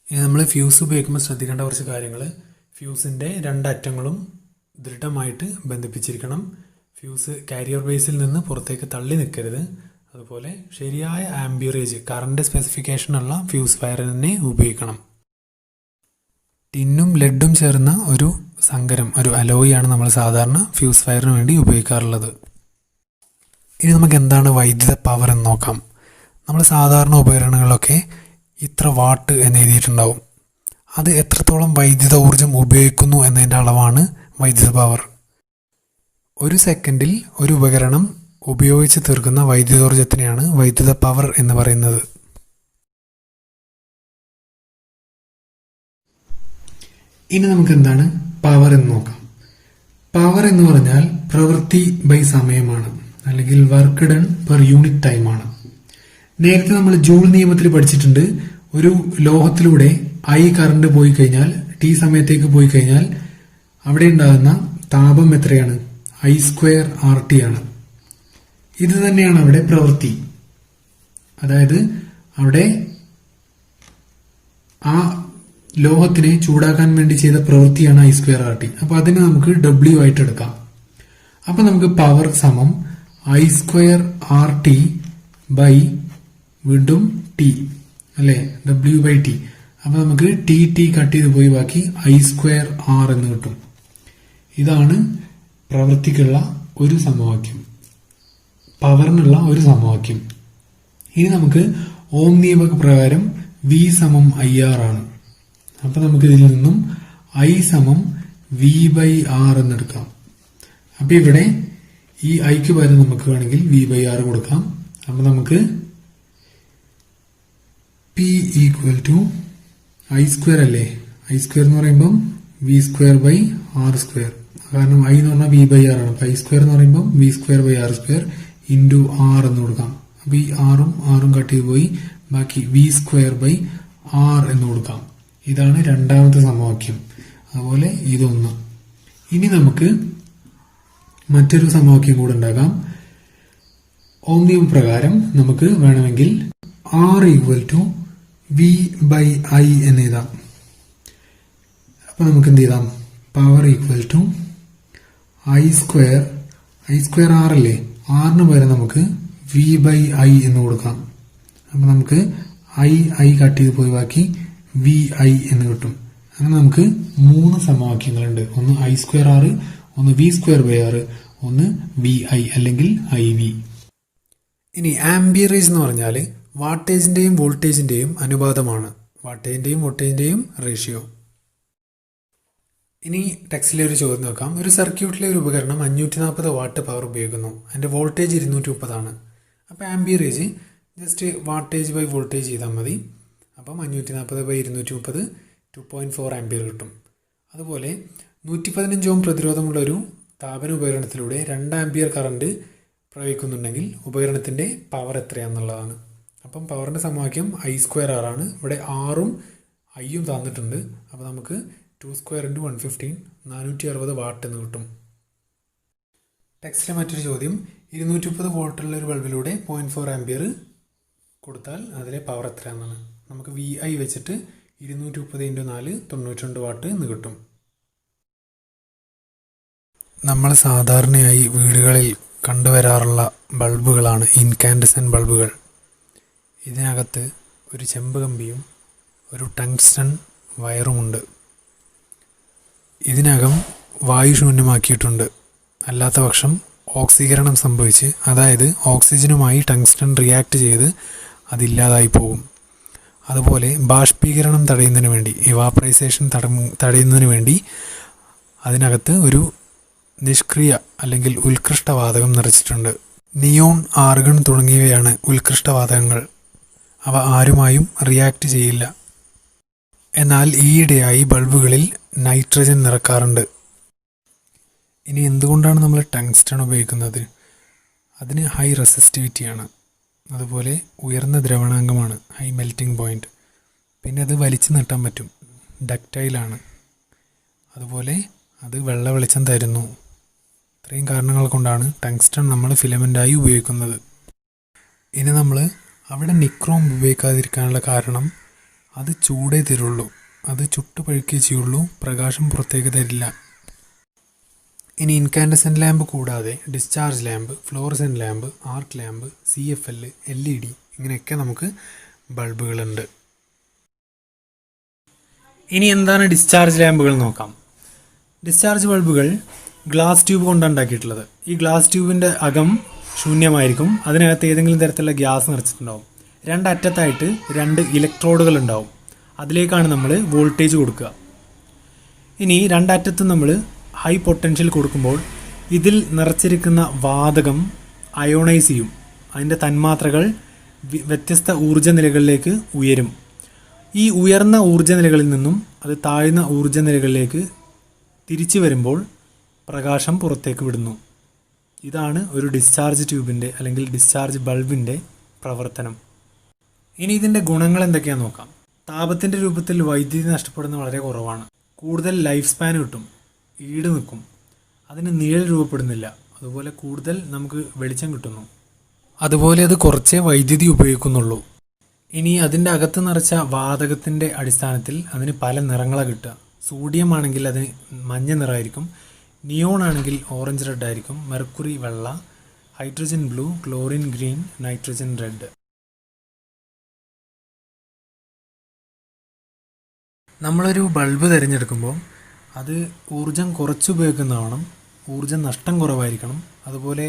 ഇനി നമ്മൾ ഫ്യൂസ് ഉപയോഗിക്കുമ്പോൾ ശ്രദ്ധിക്കേണ്ട കുറച്ച് കാര്യങ്ങൾ. ഫ്യൂസിൻ്റെ രണ്ടറ്റങ്ങളും ദൃഢമായിട്ട് ബന്ധിപ്പിച്ചിരിക്കണം. ഫ്യൂസ് കാരിയർ ബേസിൽ നിന്ന് പുറത്തേക്ക് തള്ളി നിൽക്കരുത്. അതുപോലെ ശരിയായ ആംബിയറേജ്, കറണ്ട് സ്പെസിഫിക്കേഷനുള്ള ഫ്യൂസ് വയർ തന്നെ ഉപയോഗിക്കണം. ടിന്നും ലെഡും ചേർന്ന ഒരു സങ്കരം, ഒരു അലോയിയാണ് നമ്മൾ സാധാരണ ഫ്യൂസ് വയറിന് വേണ്ടി ഉപയോഗിക്കാറുള്ളത്. ഇനി നമുക്ക് എന്താണ് വൈദ്യുത പവർ എന്ന് നോക്കാം. നമ്മൾ സാധാരണ ഉപകരണങ്ങളിലൊക്കെ ഇത്ര വാട്ട് എന്ന് എഴുതിയിട്ടുണ്ടാവും. അത് എത്രത്തോളം വൈദ്യുത ഊർജം ഉപയോഗിക്കുന്നു എന്നതിൻ്റെ അളവാണ് വൈദ്യുത പവർ. ഒരു സെക്കൻഡിൽ ഒരു ഉപകരണം ഉപയോഗിച്ച് തീർക്കുന്ന വൈദ്യുതോർജ്ജത്തിനെയാണ് വൈദ്യുത പവർ എന്ന് പറയുന്നത്. ഇനി നമുക്ക് എന്താണ് പവർ എന്ന് നോക്കാം. പവർ എന്ന് പറഞ്ഞാൽ പ്രവൃത്തി ബൈ സമയമാണ്, അല്ലെങ്കിൽ വർക്ക് ഡൺ പെർ യൂണിറ്റ് ടൈമാണ്. നേരത്തെ നമ്മൾ ജൂൾ നിയമത്തിൽ പഠിച്ചിട്ടുണ്ട്, ഒരു ലോഹത്തിലൂടെ I കറണ്ട് പോയി കഴിഞ്ഞാൽ, T സമയത്തേക്ക് പോയി കഴിഞ്ഞാൽ അവിടെ ഉണ്ടാകുന്ന താപം എത്രയാണ്? I² RT ആണ്. ഇത് തന്നെയാണ് അവിടെ പ്രവൃത്തി. അതായത് അവിടെ ആ ലോഹത്തിനെ ചൂടാക്കാൻ വേണ്ടി ചെയ്ത പ്രവൃത്തിയാണ് I² RT. അപ്പൊ അതിനെ നമുക്ക് W ആയിട്ട് എടുക്കാം. അപ്പൊ നമുക്ക് പവർ സമം I² RT ബൈ വീണ്ടും T അല്ലെ, W/T. അപ്പൊ നമുക്ക് T കട്ട് ചെയ്ത് പോയി ബാക്കി I² R എന്ന് കിട്ടും. ഇതാണ് പ്രവൃത്തിക്കുള്ള ഒരു സമവാക്യം, പവറിനുള്ള ഒരു സമവാക്യം. ഇനി നമുക്ക് ഓം നിയമപ്രകാരം V സമം IR ആണ്. അപ്പൊ നമുക്ക് ഇതിൽ നിന്നും I സമം V/R എന്നെടുക്കാം. അപ്പൊ ഇവിടെ ഈ ഐക്ക് പകരം നമുക്ക് വേണമെങ്കിൽ V/R കൊടുക്കാം. അപ്പൊ നമുക്ക് P ഈക്വൽ ടു I² അല്ലേ, I² എന്ന് പറയുമ്പം V²/R². കാരണം I എന്ന് പറഞ്ഞാൽ V/R ആണ്. അപ്പൊ I² എന്ന് പറയുമ്പോൾ V²/R² ഇൻറ്റു R എന്ന് കൊടുക്കാം. അപ്പൊ ഈ ആറും കട്ട് ചെയ്ത് പോയി ബാക്കി V²/R എന്ന് കൊടുക്കാം. ഇതാണ് രണ്ടാമത്തെ സമവാക്യം. അതുപോലെ ഇതൊന്ന്. ഇനി നമുക്ക് മറ്റൊരു സമവാക്യം കൂടെ ഉണ്ടാക്കാം. ഓം നിയമപ്രകാരം നമുക്ക് വേണമെങ്കിൽ R ഈക്വൽ ടു V/I എന്ന് എഴുതാം. അപ്പൊ നമുക്ക് എന്ത് ചെയ്താം, power equal to I² R അല്ലേ, ആറിന് പകരം നമുക്ക് V/I എന്ന് കൊടുക്കാം. അപ്പൊ നമുക്ക് I കട്ട് ചെയ്ത് പോയി ബാക്കി VI എന്ന് കിട്ടും. അങ്ങനെ നമുക്ക് 3 സമവാക്യങ്ങളുണ്ട്. ഒന്ന് I² R, ഒന്ന് V²/R, ഒന്ന് VI അല്ലെങ്കിൽ IV. ഇനി ആംബിയറേജ് എന്ന് പറഞ്ഞാൽ വാട്ടേജിന്റെയും വോൾട്ടേജിന്റെയും അനുപാതമാണ്, വാട്ടേജിന്റെയും വോൾട്ടേജിന്റെയും റേഷ്യോ. ഇനി ടെക്സ്റ്റിലെ ഒരു ചോദ്യം നോക്കാം. ഒരു സർക്യൂട്ടിലെ ഒരു ഉപകരണം 540 വാട്ട് പവർ ഉപയോഗിക്കുന്നു. അതിന്റെ വോൾട്ടേജ് 230 ആണ്. അപ്പോൾ amperage just wattage by voltage ചെയ്താൽ മതി. അപ്പം 540/230 2.4 ആംപിയർ കിട്ടും. അതുപോലെ 115 ഓം പ്രതിരോധമുള്ള ഒരു താപന ഉപകരണത്തിലൂടെ 2 ആംപിയർ കറണ്ട് പ്രവഹിക്കുന്നുണ്ടെങ്കിൽ ഉപകരണത്തിൻ്റെ പവർ എത്രയാണെന്നുള്ളതാണ്. അപ്പം പവറിൻ്റെ സമവാക്യം I²R ആണ്. ഇവിടെ ആറും ഐയും തന്നിട്ടുണ്ട്. അപ്പോൾ നമുക്ക് 2² × 115 460 വാട്ട് എന്ന് കിട്ടും. ടെക്സ്റ്റിലെ മറ്റൊരു ചോദ്യം, 230 വോൾട്ടുള്ള ഒരു ബൾബിലൂടെ 0.4 ആംപിയർ കൊടുത്താൽ അതിലെ പവർ എത്രയാണെന്നാണ്. നമുക്ക് VI വെച്ചിട്ട് 230 × 4 92 വാട്ട് എന്ന് കിട്ടും. നമ്മൾ സാധാരണയായി വീടുകളിൽ കണ്ടുവരാറുള്ള ബൾബുകളാണ് ഇൻകാൻഡസെൻ്റ് ബൾബുകൾ. ഇതിനകത്ത് ഒരു ചെമ്പ് കമ്പിയും ഒരു ടങ്സ്റ്റൺ വയറുമുണ്ട്. ഇതിനകം വായു ശൂന്യമാക്കിയിട്ടുണ്ട്. അല്ലാത്ത പക്ഷം ഓക്സീകരണം സംഭവിച്ച്, അതായത് ഓക്സിജനുമായി ടങ്സ്റ്റൺ റിയാക്ട് ചെയ്ത് അതില്ലാതായി പോകും. അതുപോലെ ബാഷ്പീകരണം തടയുന്നതിന് വേണ്ടി, ഇവാപ്രൈസേഷൻ തടയുന്നതിന് വേണ്ടി അതിനകത്ത് ഒരു നിഷ്ക്രിയ അല്ലെങ്കിൽ ഉത്കൃഷ്ടവാതകം നിറച്ചിട്ടുണ്ട്. നിയോൺ, ആർഗൺ തുടങ്ങിയവയാണ് ഉത്കൃഷ്ടവാതകങ്ങൾ. അവ ആരുമായും റിയാക്ട് ചെയ്യില്ല. എന്നാൽ ഈയിടെയായി ബൾബുകളിൽ നൈട്രജൻ നിറക്കാറുണ്ട്. ഇനി എന്തുകൊണ്ടാണ് നമ്മൾ ടങ്സ്റ്റൺ ഉപയോഗിക്കുന്നത്? അതിന് ഹൈ റെസിസ്റ്റിവിറ്റിയാണ്, അതുപോലെ ഉയർന്ന ദ്രവണാങ്കമാണ്, ഹൈ മെൽറ്റിംഗ് പോയിൻറ്റ്, പിന്നെ അത് വലിച്ചു നീട്ടാൻ പറ്റും, ഡക്റ്റൈലാണ്, അതുപോലെ അത് വെള്ള വെളിച്ചം തരുന്നു. ഇത്രയും കാരണങ്ങൾ കൊണ്ടാണ് ടങ്സ്റ്റൺ നമ്മൾ ഫിലമെൻ്റായി ഉപയോഗിക്കുന്നത്. ഇനി നമ്മൾ അവിടെ നിക്രോം ഉപയോഗിക്കാതിരിക്കാനുള്ള കാരണം, അത് ചൂടേ തരുള്ളൂ, അത് ചുട്ട് പഴുക്കേ ചെയ്യുള്ളൂ, പ്രകാശം പുറത്തേക്ക് തരില്ല. ഇനി ഇൻകാൻഡസെൻ്റ് ലാമ്പ് കൂടാതെ discharge lamp, fluorescent lamp, arc lamp, CFL, LED ഇങ്ങനെയൊക്കെ നമുക്ക് ബൾബുകളുണ്ട്. ഇനി എന്താണ് ഡിസ്ചാർജ് ലാമ്പുകൾ നോക്കാം. ഡിസ്ചാർജ് ബൾബുകൾ ഗ്ലാസ് ട്യൂബ് കൊണ്ടാണ് ഉണ്ടാക്കിയിട്ടുള്ളത്. ഈ ഗ്ലാസ് ട്യൂബിൻ്റെ അകം ശൂന്യമായിരിക്കും. അതിനകത്ത് ഏതെങ്കിലും തരത്തിലുള്ള ഗ്യാസ് നിറച്ചിട്ടുണ്ടാവും. രണ്ടറ്റത്തായിട്ട് 2 ഇലക്ട്രോഡുകൾ ഉണ്ടാവും. അതിലേക്കാണ് നമ്മൾ വോൾട്ടേജ് കൊടുക്കുക. ഇനി രണ്ടറ്റത്തും നമ്മൾ ഹൈ പൊട്ടൻഷ്യൽ കൊടുക്കുമ്പോൾ ഇതിൽ നിറച്ചിരിക്കുന്ന വാതകം അയോണൈസ് ചെയ്യും. അതിൻ്റെ തന്മാത്രകൾ വ്യത്യസ്ത ഊർജ്ജ നിലകളിലേക്ക് ഉയരും. ഈ ഉയർന്ന ഊർജ്ജ നിലകളിൽ നിന്നും അത് താഴ്ന്ന ഊർജ്ജ നിലകളിലേക്ക് തിരിച്ചു വരുമ്പോൾ പ്രകാശം പുറത്തേക്ക് വിടുന്നു. ഇതാണ് ഒരു ഡിസ്ചാർജ് ട്യൂബിൻ്റെ അല്ലെങ്കിൽ ഡിസ്ചാർജ് ബൾബിൻ്റെ പ്രവർത്തനം. ഇനി ഇതിൻ്റെ ഗുണങ്ങൾ എന്തൊക്കെയാണെന്ന് നോക്കാം. താപത്തിൻ്റെ രൂപത്തിൽ വൈദ്യുതി നഷ്ടപ്പെടുന്നത് വളരെ കുറവാണ്. കൂടുതൽ ലൈഫ് സ്പാൻ കിട്ടും, ഈട് നിൽക്കും, അതിന് നിഴൽ രൂപപ്പെടുന്നില്ല, അതുപോലെ കൂടുതൽ നമുക്ക് വെളിച്ചം കിട്ടുന്നു. അതുപോലെ അത് കുറച്ചേ വൈദ്യുതി ഉപയോഗിക്കുന്നുള്ളൂ. ഇനി അതിൻ്റെ അകത്ത് നിറച്ച വാതകത്തിൻ്റെ അടിസ്ഥാനത്തിൽ അതിന് പല നിറങ്ങളാണ് കിട്ടുക. സോഡിയം ആണെങ്കിൽ അത് മഞ്ഞ നിറമായിരിക്കും, നിയോൺ ആണെങ്കിൽ ഓറഞ്ച് റെഡ് ആയിരിക്കും, മെർക്കുറി വെള്ള, hydrogen blue, chlorine green, nitrogen red. നമ്മളൊരു ബൾബ് തിരഞ്ഞെടുക്കുമ്പോൾ അത് ഊർജം കുറച്ച് ഉപയോഗിക്കുന്നതാവണം, ഊർജം നഷ്ടം കുറവായിരിക്കണം, അതുപോലെ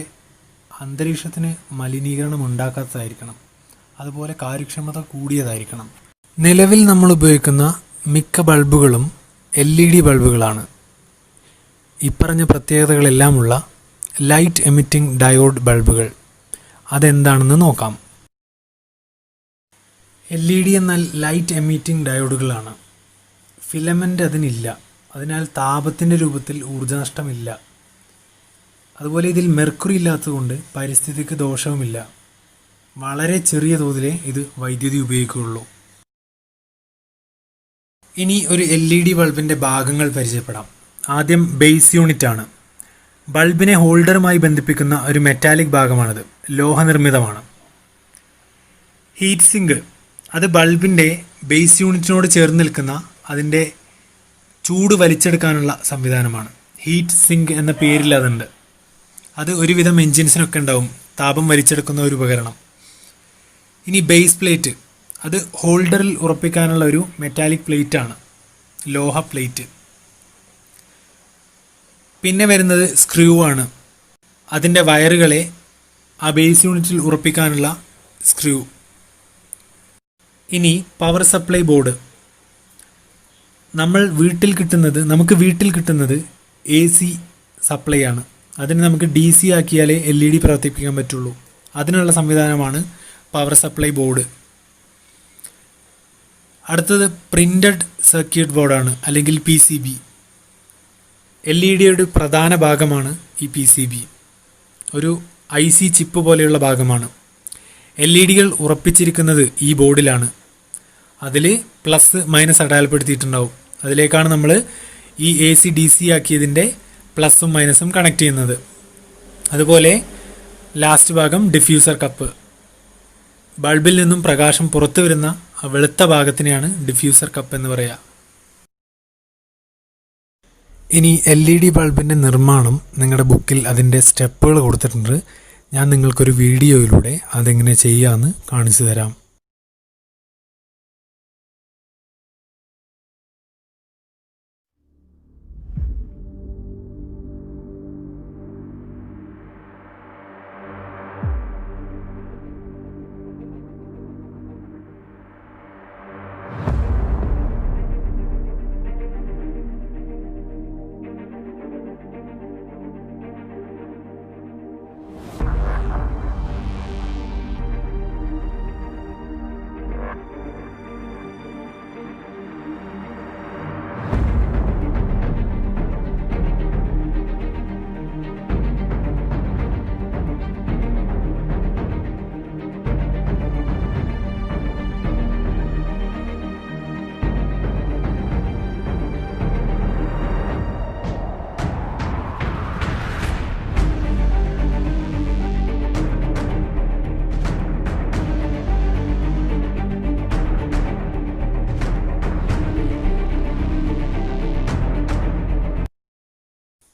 അന്തരീക്ഷത്തിന് മലിനീകരണം ഉണ്ടാക്കാത്തതായിരിക്കണം, അതുപോലെ കാര്യക്ഷമത കൂടിയതായിരിക്കണം. നിലവിൽ നമ്മൾ ഉപയോഗിക്കുന്ന മിക്ക ബൾബുകളും LED ബൾബുകളാണ്. ഇപ്പറഞ്ഞ പ്രത്യേകതകളെല്ലാമുള്ള ലൈറ്റ് എമിറ്റിംഗ് ഡയോഡ് ബൾബുകൾ. അതെന്താണെന്ന് നോക്കാം. LED എന്നാൽ ലൈറ്റ് എമിറ്റിംഗ് ഡയോഡുകളാണ്. ഫിലമെൻ്റ് അതിനില്ല, അതിനാൽ താപത്തിൻ്റെ രൂപത്തിൽ ഊർജ്ജനഷ്ടമില്ല. അതുപോലെ ഇതിൽ മെർക്കുറി ഇല്ലാത്തതുകൊണ്ട് പരിസ്ഥിതിക്ക് ദോഷവുമില്ല. വളരെ ചെറിയ തോതിലേ ഇത് വൈദ്യുതി ഉപയോഗിക്കുകയുള്ളൂ. ഇനി ഒരു LED ബൾബിൻ്റെ ഭാഗങ്ങൾ പരിചയപ്പെടാം. ആദ്യം ബേസ് യൂണിറ്റ് ആണ്. ബൾബിനെ ഹോൾഡറുമായി ബന്ധിപ്പിക്കുന്ന ഒരു മെറ്റാലിക് ഭാഗമാണിത്, ലോഹനിർമ്മിതമാണ്. ഹീറ്റ് സിങ്ക്, അത് ബൾബിൻ്റെ ബേസ് യൂണിറ്റിനോട് ചേർന്ന് നിൽക്കുന്ന അതിൻ്റെ ചൂട് വലിച്ചെടുക്കാനുള്ള സംവിധാനമാണ്. ഹീറ്റ് സിങ്ക് എന്ന പേരിൽ അതുണ്ട്. അത് ഒരുവിധം എൻജിൻസിനൊക്കെ ഉണ്ടാവും, താപം വലിച്ചെടുക്കുന്ന ഒരു ഉപകരണം. ഇനി ബേസ് പ്ലേറ്റ്, അത് ഹോൾഡറിൽ ഉറപ്പിക്കാനുള്ള ഒരു മെറ്റാലിക് പ്ലേറ്റാണ്, ലോഹ പ്ലേറ്റ്. പിന്നെ വരുന്നത് സ്ക്രൂ ആണ്. അതിൻ്റെ വയറുകളെ ആ ബേസ് യൂണിറ്റിൽ ഉറപ്പിക്കാനുള്ള സ്ക്രൂ. ഇനി പവർ സപ്ലൈ ബോർഡ്. നമുക്ക് വീട്ടിൽ കിട്ടുന്നത് AC സപ്ലൈ ആണ്. അതിന് നമുക്ക് DC ആക്കിയാലേ LED പ്രവർത്തിപ്പിക്കാൻ പറ്റുള്ളൂ. അതിനുള്ള സംവിധാനമാണ് പവർ സപ്ലൈ ബോർഡ്. അടുത്തത് പ്രിൻ്റഡ് സർക്യൂട്ട് ബോർഡാണ്, അല്ലെങ്കിൽ PCB. LED പ്രധാന ഭാഗമാണ് ഈ PCB. ഒരു IC ചിപ്പ് പോലെയുള്ള ഭാഗമാണ്. LED ഉറപ്പിച്ചിരിക്കുന്നത് ഈ ബോർഡിലാണ്. അതിൽ പ്ലസ് മൈനസ് അടയാളപ്പെടുത്തിയിട്ടുണ്ടാവും. അതിലേക്കാണ് നമ്മൾ ഈ AC DC ആക്കിയതിൻ്റെ പ്ലസും മൈനസും കണക്ട് ചെയ്യുന്നത്. അതുപോലെ ലാസ്റ്റ് ഭാഗം ഡിഫ്യൂസർ കപ്പ്. ബൾബിൽ നിന്നും പ്രകാശം പുറത്തു വരുന്ന ആ വെളുത്ത ഭാഗത്തിനെയാണ് ഡിഫ്യൂസർ കപ്പ് എന്ന് പറയുക. ഇനി LED ബൾബിൻ്റെ നിർമ്മാണം നിങ്ങളുടെ ബുക്കിൽ അതിൻ്റെ സ്റ്റെപ്പുകൾ കൊടുത്തിട്ടുണ്ട്. ഞാൻ നിങ്ങൾക്കൊരു വീഡിയോയിലൂടെ അതെങ്ങനെ ചെയ്യാമെന്ന് കാണിച്ചു തരാം.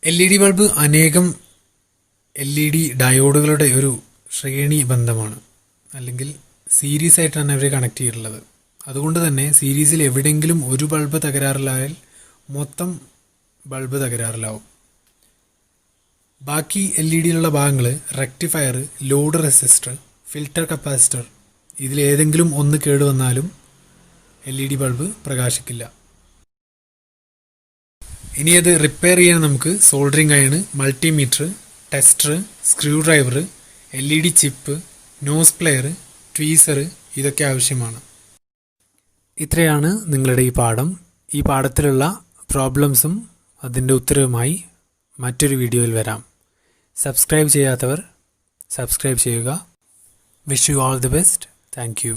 LED ബൾബ് അനേകം LED ഡയോഡുകളുടെ ഒരു ശ്രേണി ബന്ധമാണ്, അല്ലെങ്കിൽ സീരീസ് ആയിട്ടാണ് അവർ കണക്ട് ചെയ്തിട്ടുള്ളത്. അതുകൊണ്ട് തന്നെ സീരീസിൽ എവിടെയെങ്കിലും ഒരു ബൾബ് തകരാറിലായാൽ മൊത്തം ബൾബ് തകരാറിലാവും. ബാക്കി LED ഭാഗങ്ങൾ rectifier, load resistor, filter capacitor, ഇതിലേതെങ്കിലും ഒന്ന് കേടുവന്നാലും LED ബൾബ് പ്രകാശിക്കില്ല. ഇനി അത് റിപ്പയർ ചെയ്യാൻ നമുക്ക് soldering iron, multimeter, tester, screwdriver, LED chip, nose plier, tweezer ഇതൊക്കെ ആവശ്യമാണ്. ഇത്രയാണ് നിങ്ങളുടെ ഈ പാഠം. ഈ പാഠത്തിലുള്ള പ്രോബ്ലംസും അതിൻ്റെ ഉത്തരവുമായി മറ്റൊരു വീഡിയോയിൽ വരാം. സബ്സ്ക്രൈബ് ചെയ്യാത്തവർ സബ്സ്ക്രൈബ് ചെയ്യുക. Wish you all the best. Thank you.